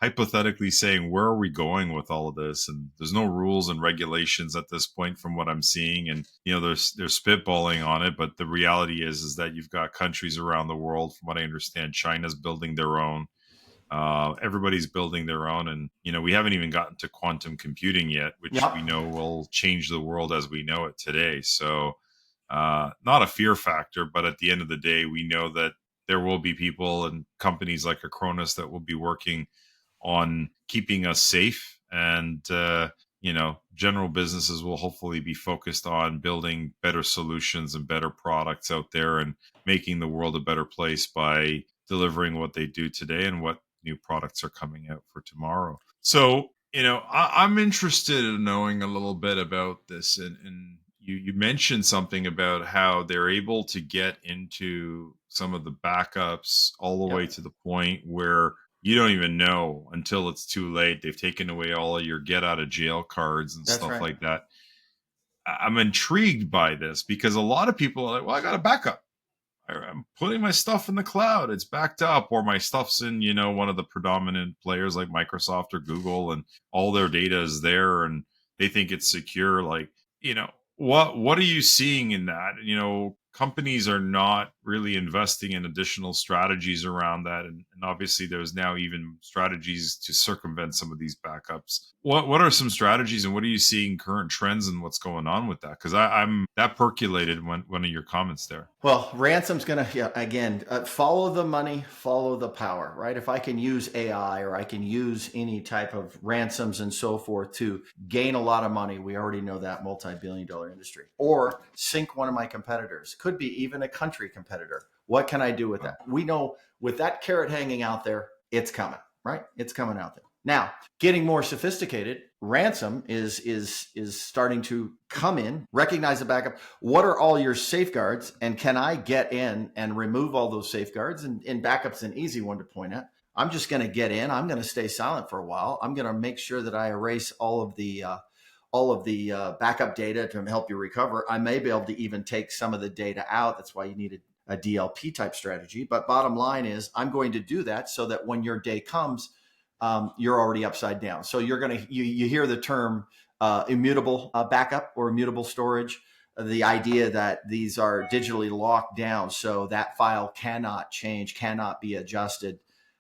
Speaker 1: hypothetically saying, where are we going with all of this? And there's no rules and regulations at this point, from what I'm seeing. And they're spitballing on it, but the reality is that you've got countries around the world. From what I understand, China's building their own. Everybody's building their own, and we haven't even gotten to quantum computing yet, which we
Speaker 2: Yep.
Speaker 1: know will change the world as we know it today. So not a fear factor, but at the end of the day, we know that there will be people and companies like Acronis that will be working on keeping us safe. And, general businesses will hopefully be focused on building better solutions and better products out there and making the world a better place by delivering what they do today and what new products are coming out for tomorrow. So, I'm interested in knowing a little bit about this. And you mentioned something about how they're able to get into some of the backups all the way
Speaker 2: Yep,
Speaker 1: to the point where you don't even know until it's too late. They've taken away all of your get out of jail cards and
Speaker 2: that's
Speaker 1: stuff
Speaker 2: right.
Speaker 1: like that. I'm intrigued by this because a lot of people are like, well, I got a backup. I'm putting my stuff in the cloud. It's backed up, or my stuff's in, one of the predominant players like Microsoft or Google, and all their data is there, and they think it's secure. Like, what are you seeing in that? Companies are not really investing in additional strategies around that, and obviously there's now even strategies to circumvent some of these backups. What are some strategies, and what are you seeing current trends and what's going on with that? Because I'm that percolated when one of your comments there.
Speaker 2: Well, ransom's going to, yeah, again, follow the money, follow the power, right? If I can use AI or I can use any type of ransoms and so forth to gain a lot of money, we already know that multi-billion-dollar industry, or sink one of my competitors, could be even a country competitor. What can I do with that? We know with that carrot hanging out there, it's coming, right? It's coming out there. Now, getting more sophisticated, ransom is starting to come in, recognize the backup. What are all your safeguards, and can I get in and remove all those safeguards? And backup's an easy one to point at. I'm just going to get in. I'm going to stay silent for a while. I'm going to make sure that I erase all of the backup data to help you recover. I may be able to even take some of the data out. That's why you need a DLP type strategy. But bottom line is, I'm going to do that so that when your day comes, you're already upside down. So you hear the term immutable backup or immutable storage. The idea that these are digitally locked down so that file cannot change, cannot be adjusted.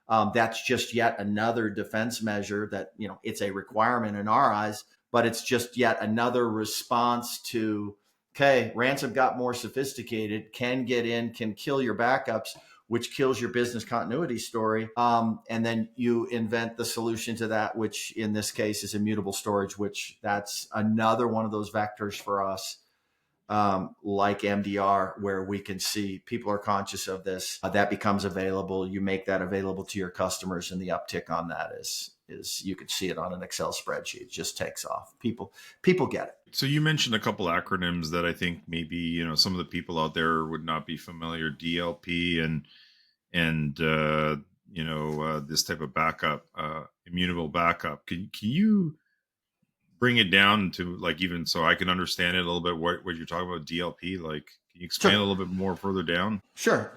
Speaker 2: That's just yet another defense measure that, it's a requirement in our eyes, but it's just yet another response to, okay, ransom got more sophisticated, can get in, can kill your backups, which kills your business continuity story. And then you invent the solution to that, which in this case is immutable storage, which that's another one of those vectors for us, like MDR, where we can see people are conscious of this. That becomes available. You make that available to your customers, and the uptick on that is you could see it on an Excel spreadsheet. It just takes off. People get it.
Speaker 1: So you mentioned a couple acronyms that I think maybe some of the people out there would not be familiar: DLP and this type of backup, immutable backup. Can you bring it down to, like, even so I can understand it a little bit? What you're talking about DLP? Like, can you expand a
Speaker 2: Sure.
Speaker 1: little bit more further down?
Speaker 2: Sure.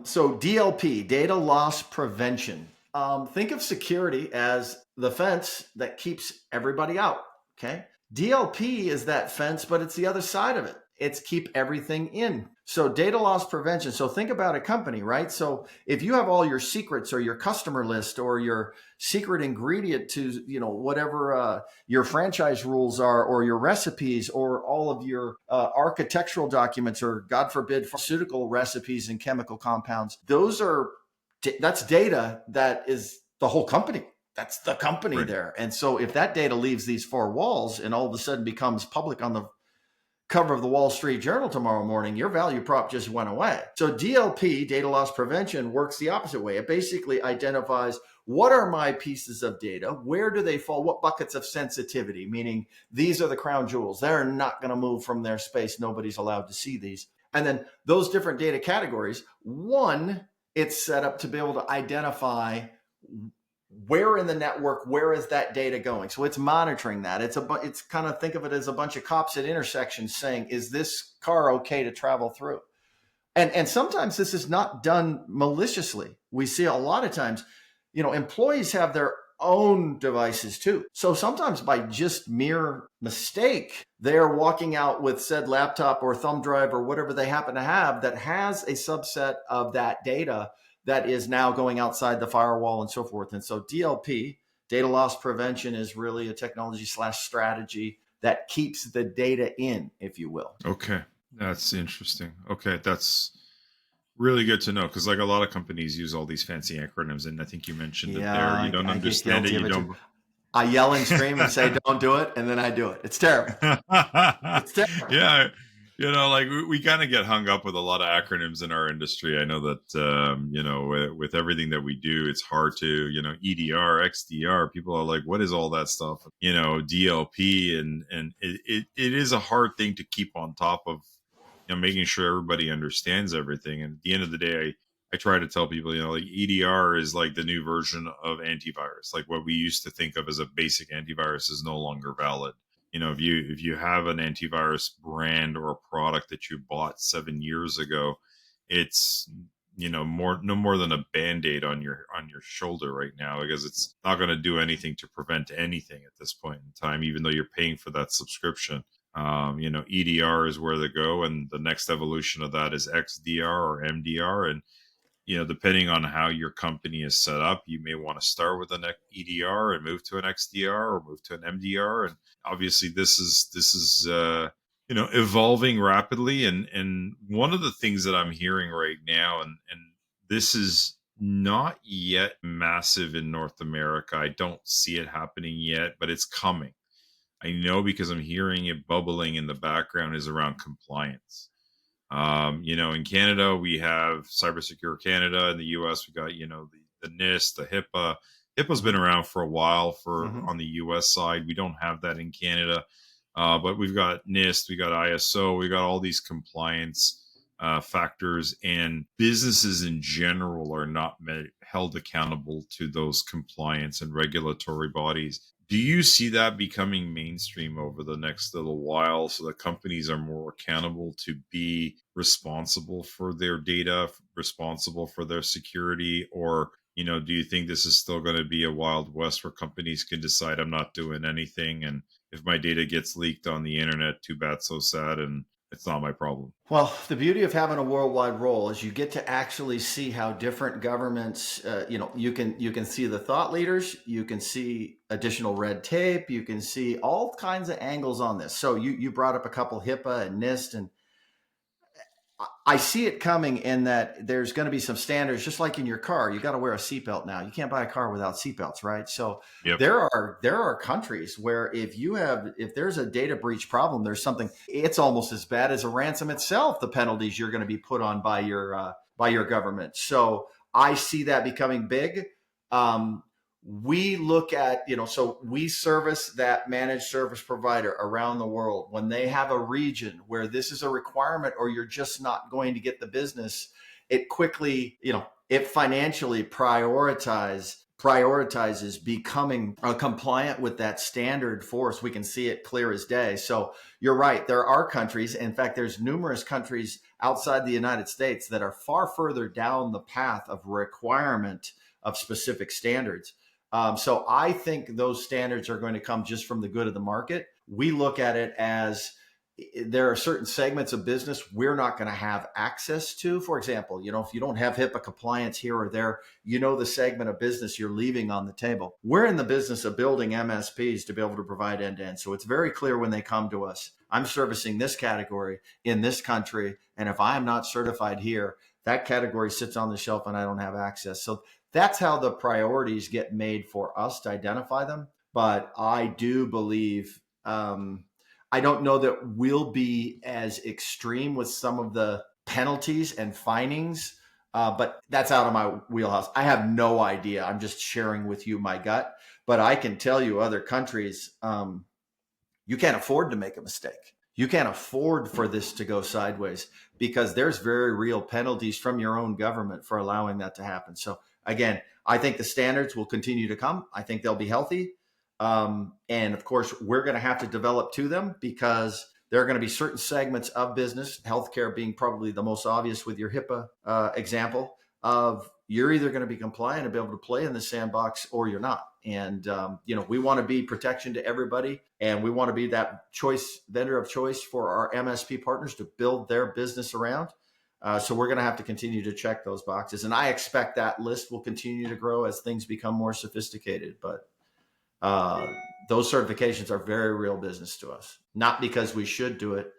Speaker 2: So DLP, data loss prevention. Think of security as the fence that keeps everybody out. Okay. DLP is that fence, but it's the other side of it. It's keep everything in. So data loss prevention. So think about a company, right? So if you have all your secrets or your customer list or your secret ingredient to, whatever your franchise rules are, or your recipes, or all of your architectural documents, or God forbid, pharmaceutical recipes and chemical compounds, that's data that is the whole company. That's the company
Speaker 1: Right.
Speaker 2: there. And so if that data leaves these four walls and all of a sudden becomes public on the cover of the Wall Street Journal tomorrow morning, your value prop just went away. So DLP, data loss prevention, works the opposite way. It basically identifies, what are my pieces of data? Where do they fall? What buckets of sensitivity? Meaning, these are the crown jewels. They're not going to move from their space. Nobody's allowed to see these. And then those different data categories, one, it's set up to be able to identify where in the network, where is that data going? So it's monitoring that. It's kind of, think of it as a bunch of cops at intersections saying, is this car okay to travel through? And sometimes this is not done maliciously. We see a lot of times, employees have their own devices too. So sometimes by just mere mistake, they're walking out with said laptop or thumb drive or whatever they happen to have that has a subset of that data that is now going outside the firewall and so forth. And so DLP, data loss prevention, is really a technology/strategy that keeps the data in, if you will.
Speaker 1: Okay, that's interesting. Okay, that's Really good to know, because like a lot of companies use all these fancy acronyms, and I think you mentioned it
Speaker 2: Yeah,
Speaker 1: there. You don't
Speaker 2: I get
Speaker 1: understand it.
Speaker 2: guilty of
Speaker 1: You
Speaker 2: it too.
Speaker 1: don't.
Speaker 2: I yell and scream and say, "Don't do it," and then I do it. It's terrible. It's terrible.
Speaker 1: Yeah, like we kind of get hung up with a lot of acronyms in our industry. I know that with everything that we do, it's hard to EDR, XDR. People are like, "What is all that stuff?" DLP, and it is a hard thing to keep on top of. Making sure everybody understands everything. And at the end of the day, I try to tell people, like EDR is like the new version of antivirus. Like what we used to think of as a basic antivirus is no longer valid. If you have an antivirus brand or a product that you bought 7 years ago, it's no more than a band-aid on your shoulder right now, because it's not going to do anything to prevent anything at this point in time, even though you're paying for that subscription. EDR is where they go, and the next evolution of that is XDR or MDR. And depending on how your company is set up, you may want to start with an EDR and move to an XDR or move to an MDR. And obviously, this is evolving rapidly. And one of the things that I'm hearing right now, and this is not yet massive in North America. I don't see it happening yet, but it's coming. I know because I'm hearing it bubbling in the background, is around compliance. In Canada, we have Cybersecure Canada. In the US, we got, the NIST, the HIPAA. HIPAA's been
Speaker 2: Mm-hmm.
Speaker 1: around for a while for
Speaker 2: Mm-hmm.
Speaker 1: on the US side. We don't have that in Canada. But we've got NIST, we got ISO, we got all these compliance factors, and businesses in general are not held accountable to those compliance and regulatory bodies. Do you see that becoming mainstream over the next little while, so that companies are more accountable to be responsible for their data, responsible for their security? Or, do you think this is still going to be a wild west where companies can decide, I'm not doing anything, and if my data gets leaked on the internet, too bad, so sad, and it's not my problem?
Speaker 2: Well, the beauty of having a worldwide role is you get to actually see how different governments, you can see the thought leaders, you can see additional red tape, you can see all kinds of angles on this. So you brought up a couple HIPAA and NIST, and I see it coming in that there's going to be some standards, just like in your car. You got to wear a seatbelt now. You can't buy a car without seatbelts, right? So
Speaker 1: Yep.
Speaker 2: there are countries where if there's a data breach problem, there's something. It's almost as bad as a ransom itself. The penalties you're going to be put on by your government. So I see that becoming big. Um, we look at, so we service that managed service provider around the world. When they have a region where this is a requirement or you're just not going to get the business, it quickly, it financially prioritizes becoming compliant with that standard for us. We can see it clear as day. So you're right. There are countries. In fact, there's numerous countries outside the United States that are far further down the path of requirement of specific standards. So I think those standards are going to come just from the good of the market. We look at it as there are certain segments of business we're not going to have access to. For example, if you don't have HIPAA compliance here or there, the segment of business you're leaving on the table. We're in the business of building MSPs to be able to provide end-to-end. So it's very clear when they come to us, I'm servicing this category in this country. And if I am not certified here, that category sits on the shelf and I don't have access. So that's how the priorities get made for us to identify them. But I do believe, I don't know that we'll be as extreme with some of the penalties and findings, but that's out of my wheelhouse. I have no idea. I'm just sharing with you my gut. But I can tell you, other countries, you can't afford to make a mistake. You can't afford for this to go sideways because there's very real penalties from your own government for allowing that to happen. So again, I think the standards will continue to come. I think they'll be healthy. And of course, we're going to have to develop to them because there are going to be certain segments of business, healthcare being probably the most obvious with your HIPAA example, of you're either going to be compliant and be able to play in the sandbox or you're not. And, we want to be protection to everybody. And we want to be that vendor of choice for our MSP partners to build their business around. So we're going to have to continue to check those boxes. And I expect that list will continue to grow as things become more sophisticated. But uh, those certifications are very real business to us, not because we should do it,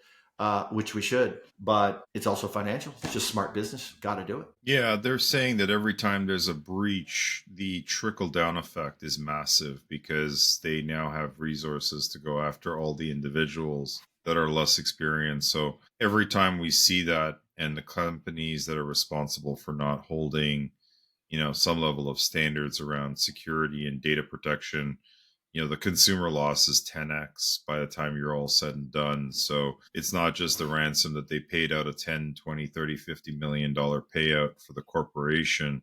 Speaker 2: which we should, but it's also financial. It's just smart business. Got to do it.
Speaker 1: Yeah, they're saying that every time there's a breach, the trickle down effect is massive because they now have resources to go after all the individuals that are less experienced. So every time we see that, and the companies that are responsible for not holding, some level of standards around security and data protection, the consumer loss is 10x by the time you're all said and done. So it's not just the ransom that they paid out a 10, 20, 30, $50 million payout for the corporation,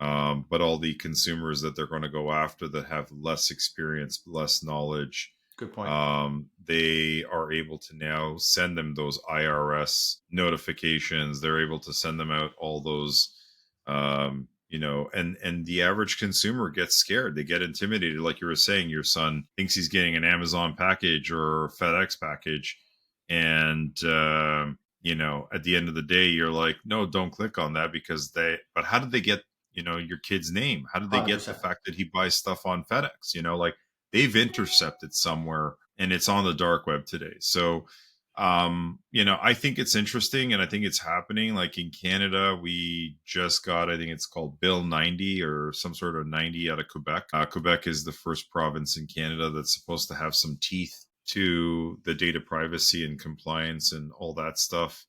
Speaker 1: but all the consumers that they're going to go after that have less experience, less knowledge.
Speaker 2: Good point.
Speaker 1: They are able to now send them those IRS notifications. They're able to send them out all those, and the average consumer gets scared. They get intimidated. Like you were saying, your son thinks he's getting an Amazon package or FedEx package. And, at the end of the day, you're like, no, don't click on that but how did they get your kid's name? How did they get the
Speaker 2: 100%.
Speaker 1: fact that he buys stuff on FedEx? Like they've intercepted somewhere and it's on the dark web today. So I think it's interesting and I think it's happening. Like in Canada, we just got, I think it's called Bill 90 or some sort of 90 out of Quebec. Quebec is the first province in Canada that's supposed to have some teeth to the data privacy and compliance and all that stuff.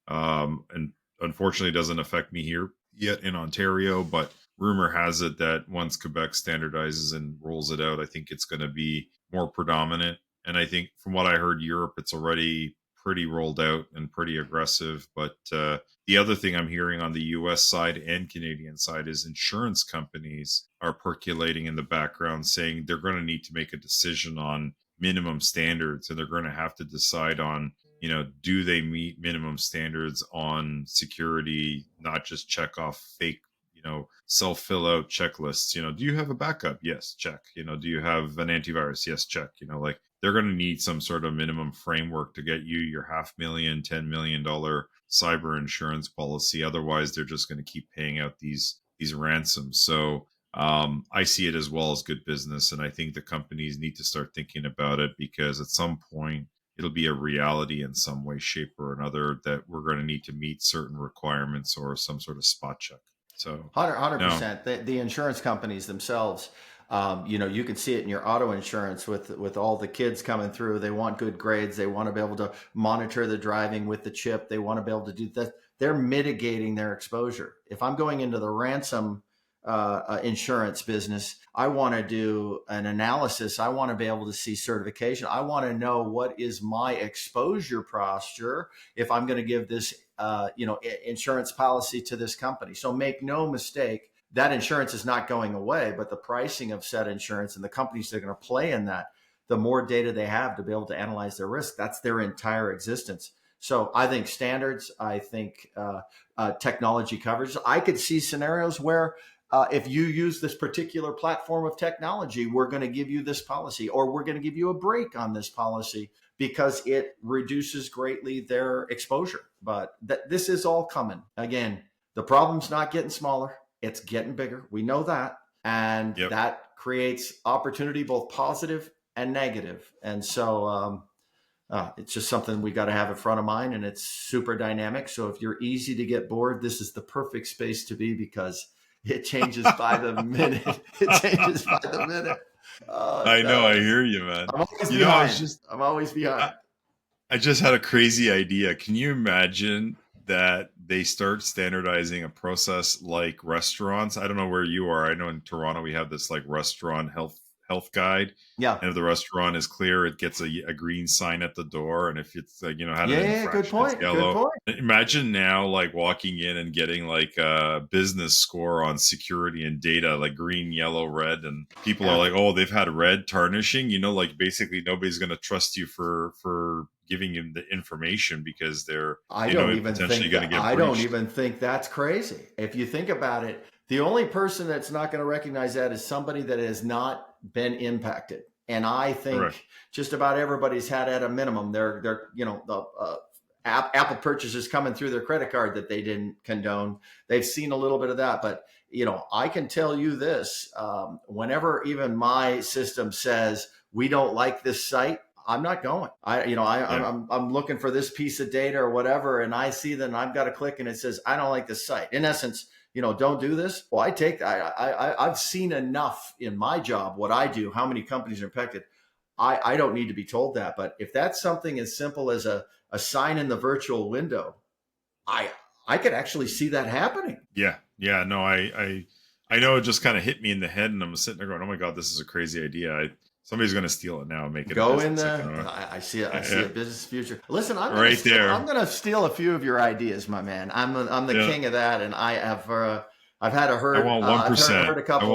Speaker 1: And unfortunately, it doesn't affect me here yet in Ontario, but rumor has it that once Quebec standardizes and rolls it out, I think it's going to be more predominant. And I think from what I heard, Europe, it's already pretty rolled out and pretty aggressive. But the other thing I'm hearing on the US side and Canadian side is insurance companies are percolating in the background saying they're going to need to make a decision on minimum standards and they're going to have to decide on do they meet minimum standards on security, not just check off fake, self fill out checklists. Do you have a backup? Yes, check. Do you have an antivirus? Yes, check. Like they're going to need some sort of minimum framework to get you your $500,000, $10 million cyber insurance policy. Otherwise, they're just going to keep paying out these ransoms. So I see it as well as good business, and I think the companies need to start thinking about it because at some point it'll be a reality in some way, shape, or another that we're going to need to meet certain requirements or some sort of spot check. So, no,
Speaker 2: 100%. The insurance companies themselves, you can see it in your auto insurance with all the kids coming through. They want good grades. They want to be able to monitor the driving with the chip. They want to be able to do that. They're mitigating their exposure. If I'm going into the ransom insurance business, I want to do an analysis. I want to be able to see certification. I want to know what is my exposure posture if I'm going to give this, insurance policy to this company. So make no mistake, that insurance is not going away, but the pricing of said insurance and the companies that are going to play in that, the more data they have to be able to analyze their risk, that's their entire existence. So I think standards, I think technology coverage. I could see scenarios where if you use this particular platform of technology, we're going to give you this policy, or we're going to give you a break on this policy because it reduces greatly their exposure. But this is all coming. Again, the problem's not getting smaller. It's getting bigger. We know that. And
Speaker 1: yep.
Speaker 2: that creates opportunity, both positive and negative. And so it's just something we got to have in front of mind, and it's super dynamic. So if you're easy to get bored, this is the perfect space to be because it changes by the minute. It changes by the minute.
Speaker 1: I know. I hear you, man.
Speaker 2: I'm always
Speaker 1: I
Speaker 2: behind.
Speaker 1: was just,
Speaker 2: I'm always behind.
Speaker 1: I just had a crazy idea. Can you imagine that they start standardizing a process like restaurants? I don't know where you are. I know in Toronto we have this like restaurant health guide.
Speaker 2: Yeah.
Speaker 1: And if the restaurant is clear, it gets a green sign at the door. And if it's had an
Speaker 2: Yeah. Good
Speaker 1: infraction, it's
Speaker 2: point. Good
Speaker 1: yellow.
Speaker 2: point.
Speaker 1: Imagine now like walking in and getting like a business score on security and data, like green, yellow, red, and people are like, oh, they've had red tarnishing. Like basically nobody's going to trust you for giving them the information because they're potentially going to get
Speaker 2: I don't
Speaker 1: breached.
Speaker 2: even think that's crazy. If you think about it, the only person that's not going to recognize that is somebody that has not been impacted. And I
Speaker 1: Correct.
Speaker 2: think just about everybody's had at a minimum the Apple purchases coming through their credit card that they didn't condone. They've seen a little bit of that, but I can tell you this: whenever even my system says we don't like this site, I'm not going.
Speaker 1: Yeah.
Speaker 2: I'm looking for this piece of data or whatever, and I see that and I've got to click and it says, I don't like this site. In essence, don't do this. Well, I've seen enough in my job, what I do, how many companies are affected. I don't need to be told that. But if that's something as simple as a sign in the virtual window, I I could actually see that happening.
Speaker 1: Yeah. Yeah. No, I know it just kind of hit me in the head, and I'm sitting there going, "Oh my god, this is a crazy idea. Somebody's going to steal it now and make it a
Speaker 2: Go in
Speaker 1: business." I
Speaker 2: the.
Speaker 1: kind of,
Speaker 2: I see it. I see
Speaker 1: yeah,
Speaker 2: a business future. Listen, I'm gonna
Speaker 1: right
Speaker 2: steal. I'm
Speaker 1: there.
Speaker 2: gonna steal a few of your ideas, my man. I'm the
Speaker 1: Yeah.
Speaker 2: king of that, and I have. I've had a
Speaker 1: I
Speaker 2: heard.
Speaker 1: want one
Speaker 2: Heard
Speaker 1: percent.
Speaker 2: a couple.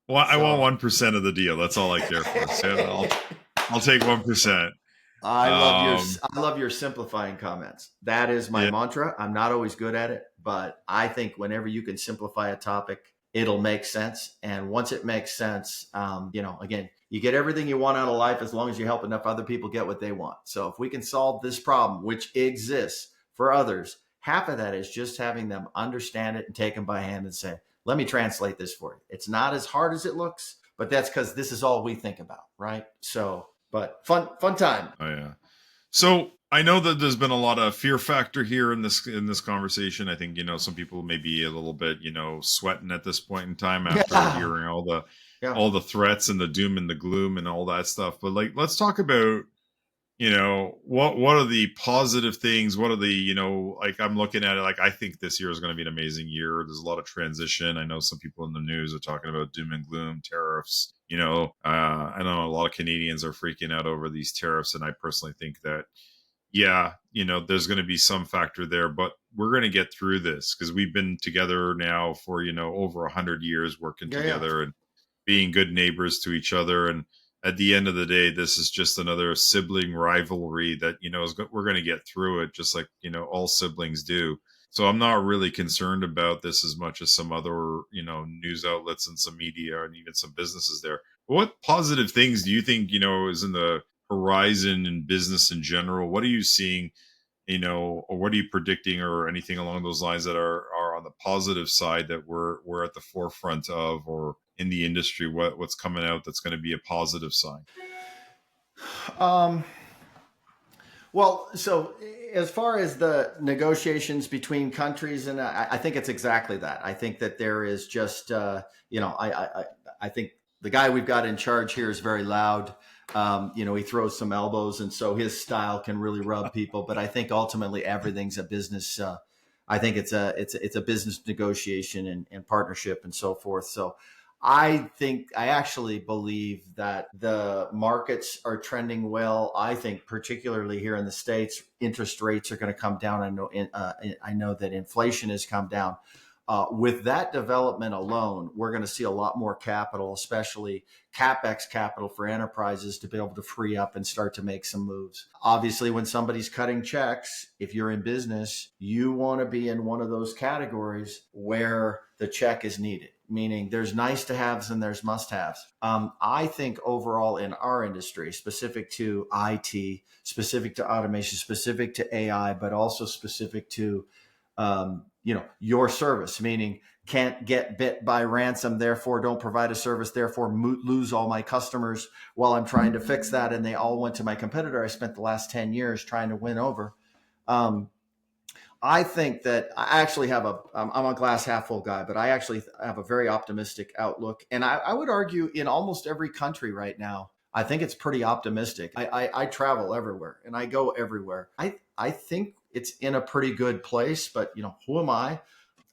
Speaker 1: I want
Speaker 2: So
Speaker 1: 1% of the deal. That's all I care for. So yeah, I'll take 1%. Um,
Speaker 2: I love your simplifying comments. That is my
Speaker 1: yeah,
Speaker 2: mantra. I'm not always good at it, but I think whenever you can simplify a topic, it'll make sense. And once it makes sense, again, you get everything you want out of life as long as you help enough other people get what they want. So if we can solve this problem, which exists for others, half of that is just having them understand it and take them by hand and say, let me translate this for you. It's not as hard as it looks, but that's because this is all we think about, right? So, but fun time.
Speaker 1: oh yeah. So I know that there's been a lot of fear factor here in this conversation. I think some people may be a little bit sweating at this point in time after
Speaker 2: Yeah,
Speaker 1: hearing
Speaker 2: yeah.
Speaker 1: all the threats and the doom and the gloom and all that stuff. But like, let's talk about what are the positive things. What are the like, I'm looking at it like, I think this year is going to be an amazing year. There's a lot of transition. I know some people in the news are talking about doom and gloom, tariffs. I know a lot of Canadians are freaking out over these tariffs, and I personally think that, yeah, there's going to be some factor there, but we're going to get through this because we've been together now for over 100 years, working
Speaker 2: Yeah, yeah.
Speaker 1: together and being good neighbors to each other. And at the end of the day, this is just another sibling rivalry that we're going to get through it, just like all siblings do. So I'm not really concerned about this as much as some other news outlets and some media and even some businesses there. What positive things do you think is in the horizon in business in general? What are you seeing, or what are you predicting, or anything along those lines that are on the positive side that we're at the forefront of, or in the industry? What's coming out that's going to be a positive sign?
Speaker 2: Um, well, so as far as the negotiations between countries, and I think it's exactly that. I think that there is just, I think the guy we've got in charge here is very loud. He throws some elbows, and so his style can really rub people. But I think ultimately everything's a business. I think it's a business negotiation and partnership and so forth. So I actually believe that the markets are trending well. I think particularly here in the States, interest rates are going to come down. I know that inflation has come down. With that development alone, we're going to see a lot more capital, especially capex capital for enterprises to be able to free up and start to make some moves. Obviously, when somebody's cutting checks, if you're in business, you want to be in one of those categories where the check is needed, meaning there's nice to haves and there's must haves. I think overall in our industry, specific to IT, specific to automation, specific to AI, but also specific to your service, meaning can't get bit by ransom, therefore don't provide a service, therefore lose all my customers while I'm trying to fix that. And they all went to my competitor I spent the last 10 years trying to win over. Um, I think that I actually I'm a glass half full guy, but I actually have a very optimistic outlook. And I would argue in almost every country right now, I think it's pretty optimistic. I travel everywhere and I go everywhere. I think it's in a pretty good place, but who am I?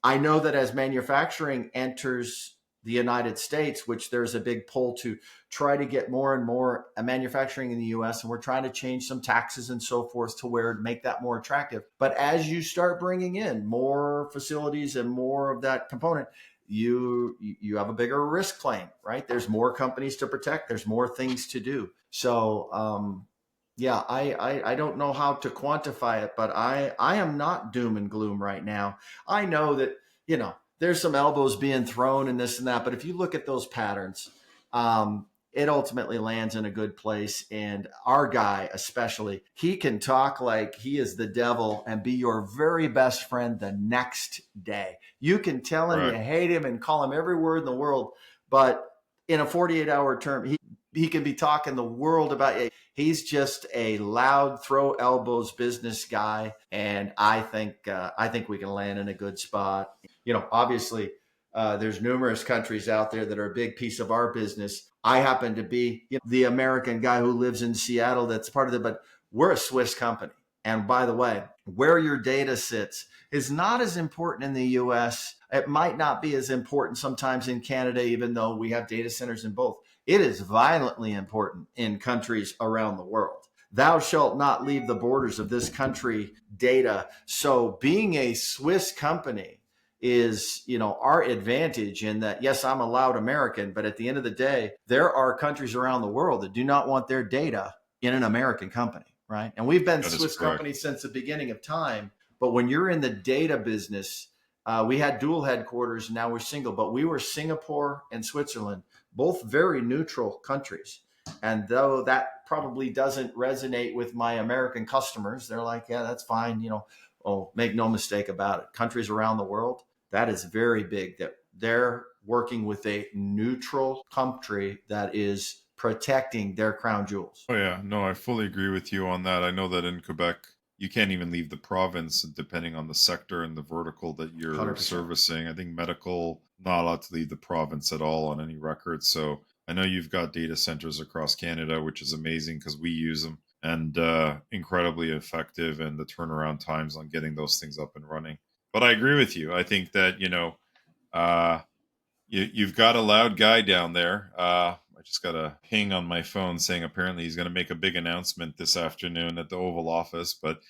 Speaker 2: I know that as manufacturing enters the United States, which there's a big pull to try to get more and more manufacturing in the US, and we're trying to change some taxes and so forth to where make that more attractive. But as you start bringing in more facilities and more of that component, you have a bigger risk claim, right? There's more companies to protect. There's more things to do. So yeah, I don't know how to quantify it, but I am not doom and gloom right now. I know that, there's some elbows being thrown and this and that, but if you look at those patterns, it ultimately lands in a good place. And our guy, especially, he can talk like he is the devil and be your very best friend the next day. You can tell him you
Speaker 1: Right.
Speaker 2: hate him and call him every word in the world, but in a 48-hour term, he can be talking the world about it. He's just a loud, throw elbows business guy, and I think we can land in a good spot. Obviously, there's numerous countries out there that are a big piece of our business. I happen to be the American guy who lives in Seattle that's part of it, but we're a Swiss company. And by the way, where your data sits is not as important in the US. It might not be as important sometimes in Canada, even though we have data centers in both. It is violently important in countries around the world. Thou shalt not leave the borders of this country data. So being a Swiss company is our advantage in that. Yes, I'm a loud American, but at the end of the day, there are countries around the world that do not want their data in an American company, right? And we've been
Speaker 1: That is
Speaker 2: Swiss
Speaker 1: correct.
Speaker 2: companies since the beginning of time. But when you're in the data business, we had dual headquarters, now we're single, but we were Singapore and Switzerland, both very neutral countries. And though that probably doesn't resonate with my American customers, they're like, yeah, that's fine. Oh, make no mistake about it. Countries around the world, that is very big that they're working with a neutral country that is protecting their crown jewels.
Speaker 1: Oh yeah, no, I fully agree with you on that. I know that in Quebec, you can't even leave the province depending on the sector and the vertical that you're
Speaker 2: 100%.
Speaker 1: servicing. I think medical not allowed to leave the province at all on any record. So I know you've got data centers across Canada, which is amazing because we use them and incredibly effective, and the turnaround times on getting those things up and running. But I agree with you. I think that uh, you've got a loud guy down there. I just got a ping on my phone saying apparently he's going to make a big announcement this afternoon at the Oval Office. But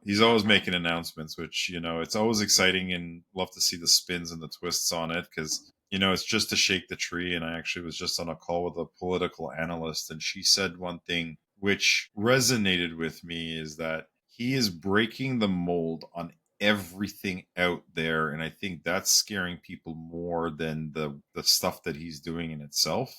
Speaker 1: he's always making announcements, which it's always exciting, and love to see the spins and the twists on it because it's just to shake the tree. And I actually was just on a call with a political analyst, and she said one thing which resonated with me is that he is breaking the mold on everything out there, and I think that's scaring people more than the stuff that he's doing in itself.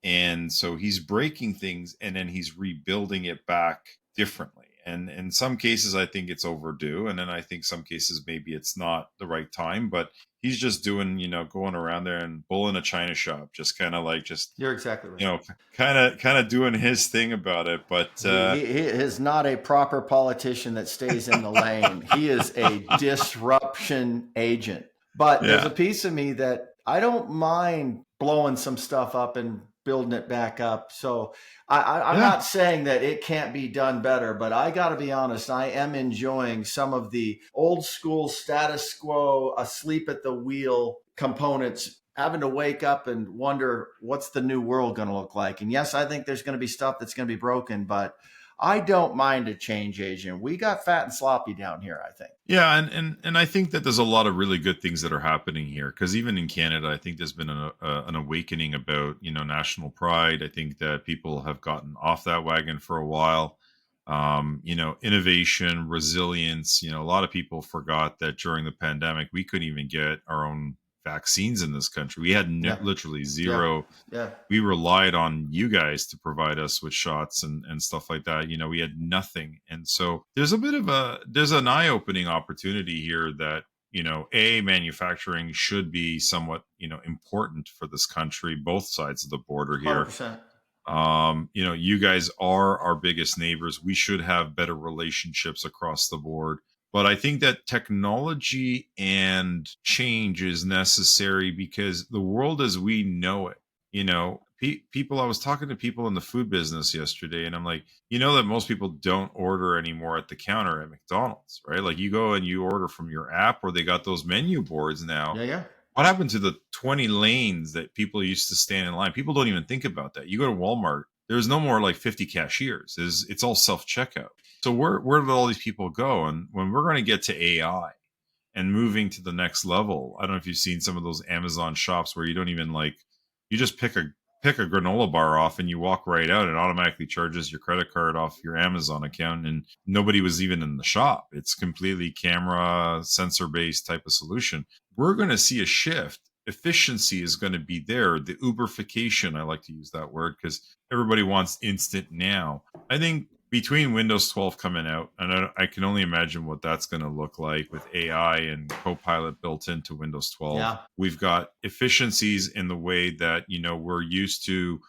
Speaker 1: And so he's breaking things and then he's rebuilding it back differently, and in some cases I think it's overdue, and then I think some cases maybe it's not the right time, but he's just doing going around there and bull in a china shop, just kind of like just
Speaker 2: You're exactly right.
Speaker 1: you know kind of doing his thing about it. But
Speaker 2: He is not a proper politician that stays in the lane. He is a disruption agent. But there's a
Speaker 1: yeah,
Speaker 2: piece of me that I don't mind blowing some stuff up and building it back up. So I'm
Speaker 1: yeah,
Speaker 2: not saying that it can't be done better, but I got to be honest, I am enjoying some of the old school status quo, asleep at the wheel components, having to wake up and wonder what's the new world going to look like. And yes, I think there's going to be stuff that's going to be broken, but I don't mind a change agent. We got fat and sloppy down here, I think.
Speaker 1: yeah, and I think that there's a lot of really good things that are happening here because even in Canada, I think there's been an awakening about national pride. I think that people have gotten off that wagon for a while. Innovation, resilience. A lot of people forgot that during the pandemic we couldn't even get our own vaccines in this country. We had
Speaker 2: Yeah,
Speaker 1: literally
Speaker 2: yeah,
Speaker 1: zero.
Speaker 2: yeah.
Speaker 1: We relied on you guys to provide us with shots and stuff like that. We had nothing. And so there's an eye-opening opportunity here that, manufacturing should be somewhat, important for this country, both sides of the border here.
Speaker 2: 100%.
Speaker 1: You guys are our biggest neighbors. We should have better relationships across the board. But I think that technology and change is necessary because the world as we know it, people, I was talking to people in the food business yesterday, and I'm like, that most people don't order anymore at the counter at McDonald's, right? Like you go and you order from your app, or they got those menu boards now.
Speaker 2: Yeah, yeah.
Speaker 1: What happened to the 20 lanes that people used to stand in line? People don't even think about that. You go to Walmart, there's no more like 50 cashiers. It's all self checkout. So where did all these people go? And when we're going to get to AI and moving to the next level, I don't know if you've seen some of those Amazon shops where you don't even you just pick a granola bar off and you walk right out. It automatically charges your credit card off your Amazon account, and nobody was even in the shop. It's completely camera sensor based type of solution. We're going to see a shift. Efficiency is going to be there. The Uberification, I like to use that word because everybody wants instant now. I think between Windows 12 coming out, and I can only imagine what that's going to look like with AI and Copilot built into Windows 12.
Speaker 2: Yeah.
Speaker 1: We've got efficiencies in the way that we're used to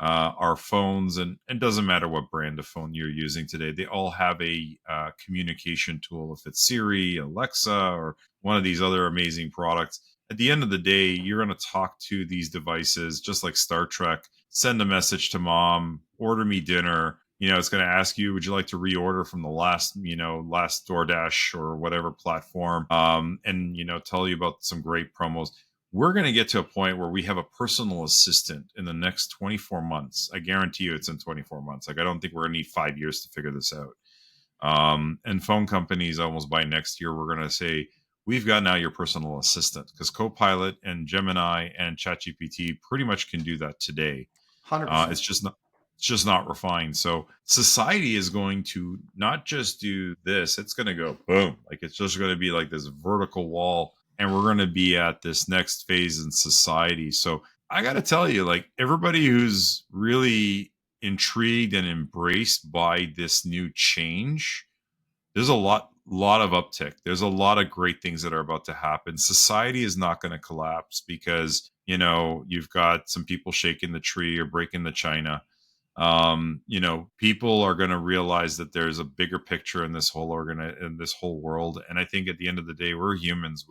Speaker 1: our phones, and it doesn't matter what brand of phone you're using today, they all have a communication tool. If it's Siri, Alexa, or one of these other amazing products, at the end of the day, you're going to talk to these devices just like Star Trek. Send a message to mom, order me dinner. It's going to ask you, would you like to reorder from the last DoorDash or whatever platform, and tell you about some great promos. We're going to get to a point where we have a personal assistant in the next 24 months. I guarantee you it's in 24 months. Like, I don't think we're going to need 5 years to figure this out. And phone companies, almost by next year, we're going to say, we've got now your personal assistant, because Copilot and Gemini and ChatGPT pretty much can do that today.
Speaker 2: 100%.
Speaker 1: It's just not refined. So society is going to not just do this, it's going to go boom. Like, it's just going to be like this vertical wall, and we're going to be at this next phase in society. So I got to tell you, like, everybody who's really intrigued and embraced by this new change, there's a lot of uptick. There's a lot of great things that are about to happen. Society is not going to collapse because you've got some people shaking the tree or breaking the china. People are going to realize that there's a bigger picture in this in this whole world. And I think at the end of the day, we're humans.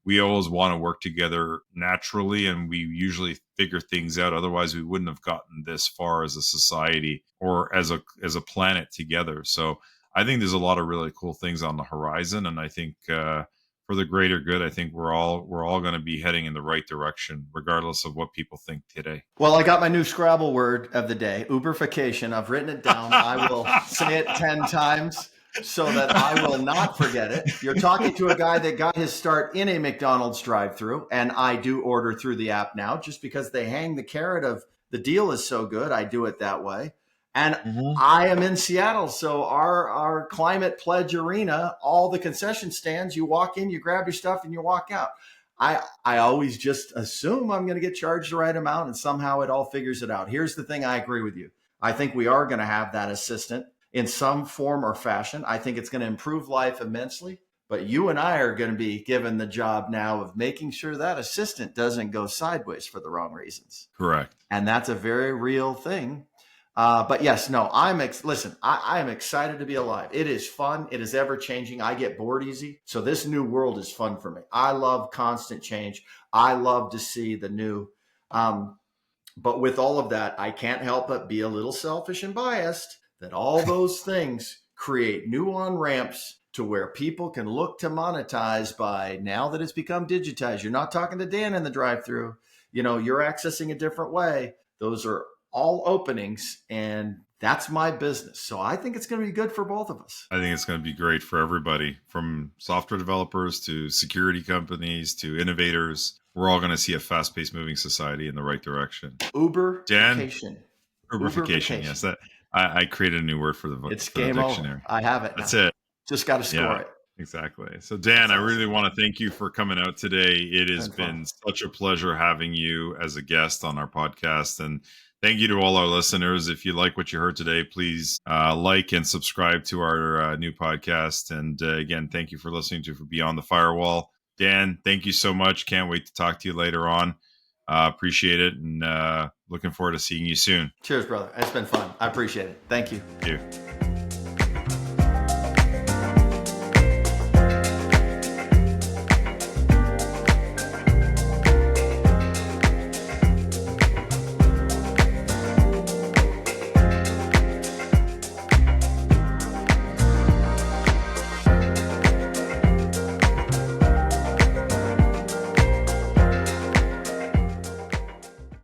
Speaker 1: We always want to work together naturally, and we usually figure things out. Otherwise, we wouldn't have gotten this far as a society or as a planet together. So I think there's a lot of really cool things on the horizon, and I think for the greater good, I think we're all going to be heading in the right direction, regardless of what people think today.
Speaker 2: Well, I got my new Scrabble word of the day, Uberfication. I've written it down. I will say it 10 times so that I will not forget it. You're talking to a guy that got his start in a McDonald's drive-through, and I do order through the app now just because they hang the carrot of the deal is so good. I do it that way. And I am in Seattle, so our climate pledge arena, all the concession stands, you walk in, you grab your stuff, and you walk out. I always just assume I'm going to get charged the right amount, and somehow it all figures it out. Here's the thing. I agree with you. I think we are going to have that assistant in some form or fashion. I think it's going to improve life immensely, but you and I are going to be given the job now of making sure that assistant doesn't go sideways for the wrong reasons.
Speaker 1: Correct.
Speaker 2: And that's a very real thing. But yes, no, listen, I am excited to be alive. It is fun. It is ever changing. I get bored easy. So this new world is fun for me. I love constant change. I love to see the new. But with all of that, I can't help but be a little selfish and biased that all those things create new on-ramps to where people can look to monetize by, now that it's become digitized. You're not talking to Dan in the drive-through. You're accessing a different way. Those are all openings, and that's my business. So I think it's going to be good for both of us.
Speaker 1: I think it's going to be great for everybody, from software developers to security companies to innovators. We're all going to see a fast-paced moving society in the right direction.
Speaker 2: Uberfication.
Speaker 1: Uberfication. Yes, that I created a new word for the dictionary.
Speaker 2: Over. I have it.
Speaker 1: That's it.
Speaker 2: Just got to store it.
Speaker 1: Exactly. So, Dan, I really want to thank you for coming out today. It has been such a pleasure having you as a guest on our podcast. And thank you to all our listeners. If you like what you heard today, please like and subscribe to our new podcast. And again, thank you for listening to Beyond the Firewall. Dan, thank you so much. Can't wait to talk to you later on. Appreciate it. And looking forward to seeing you soon.
Speaker 2: Cheers, brother. It's been fun. I appreciate it. Thank you.
Speaker 1: Thank you.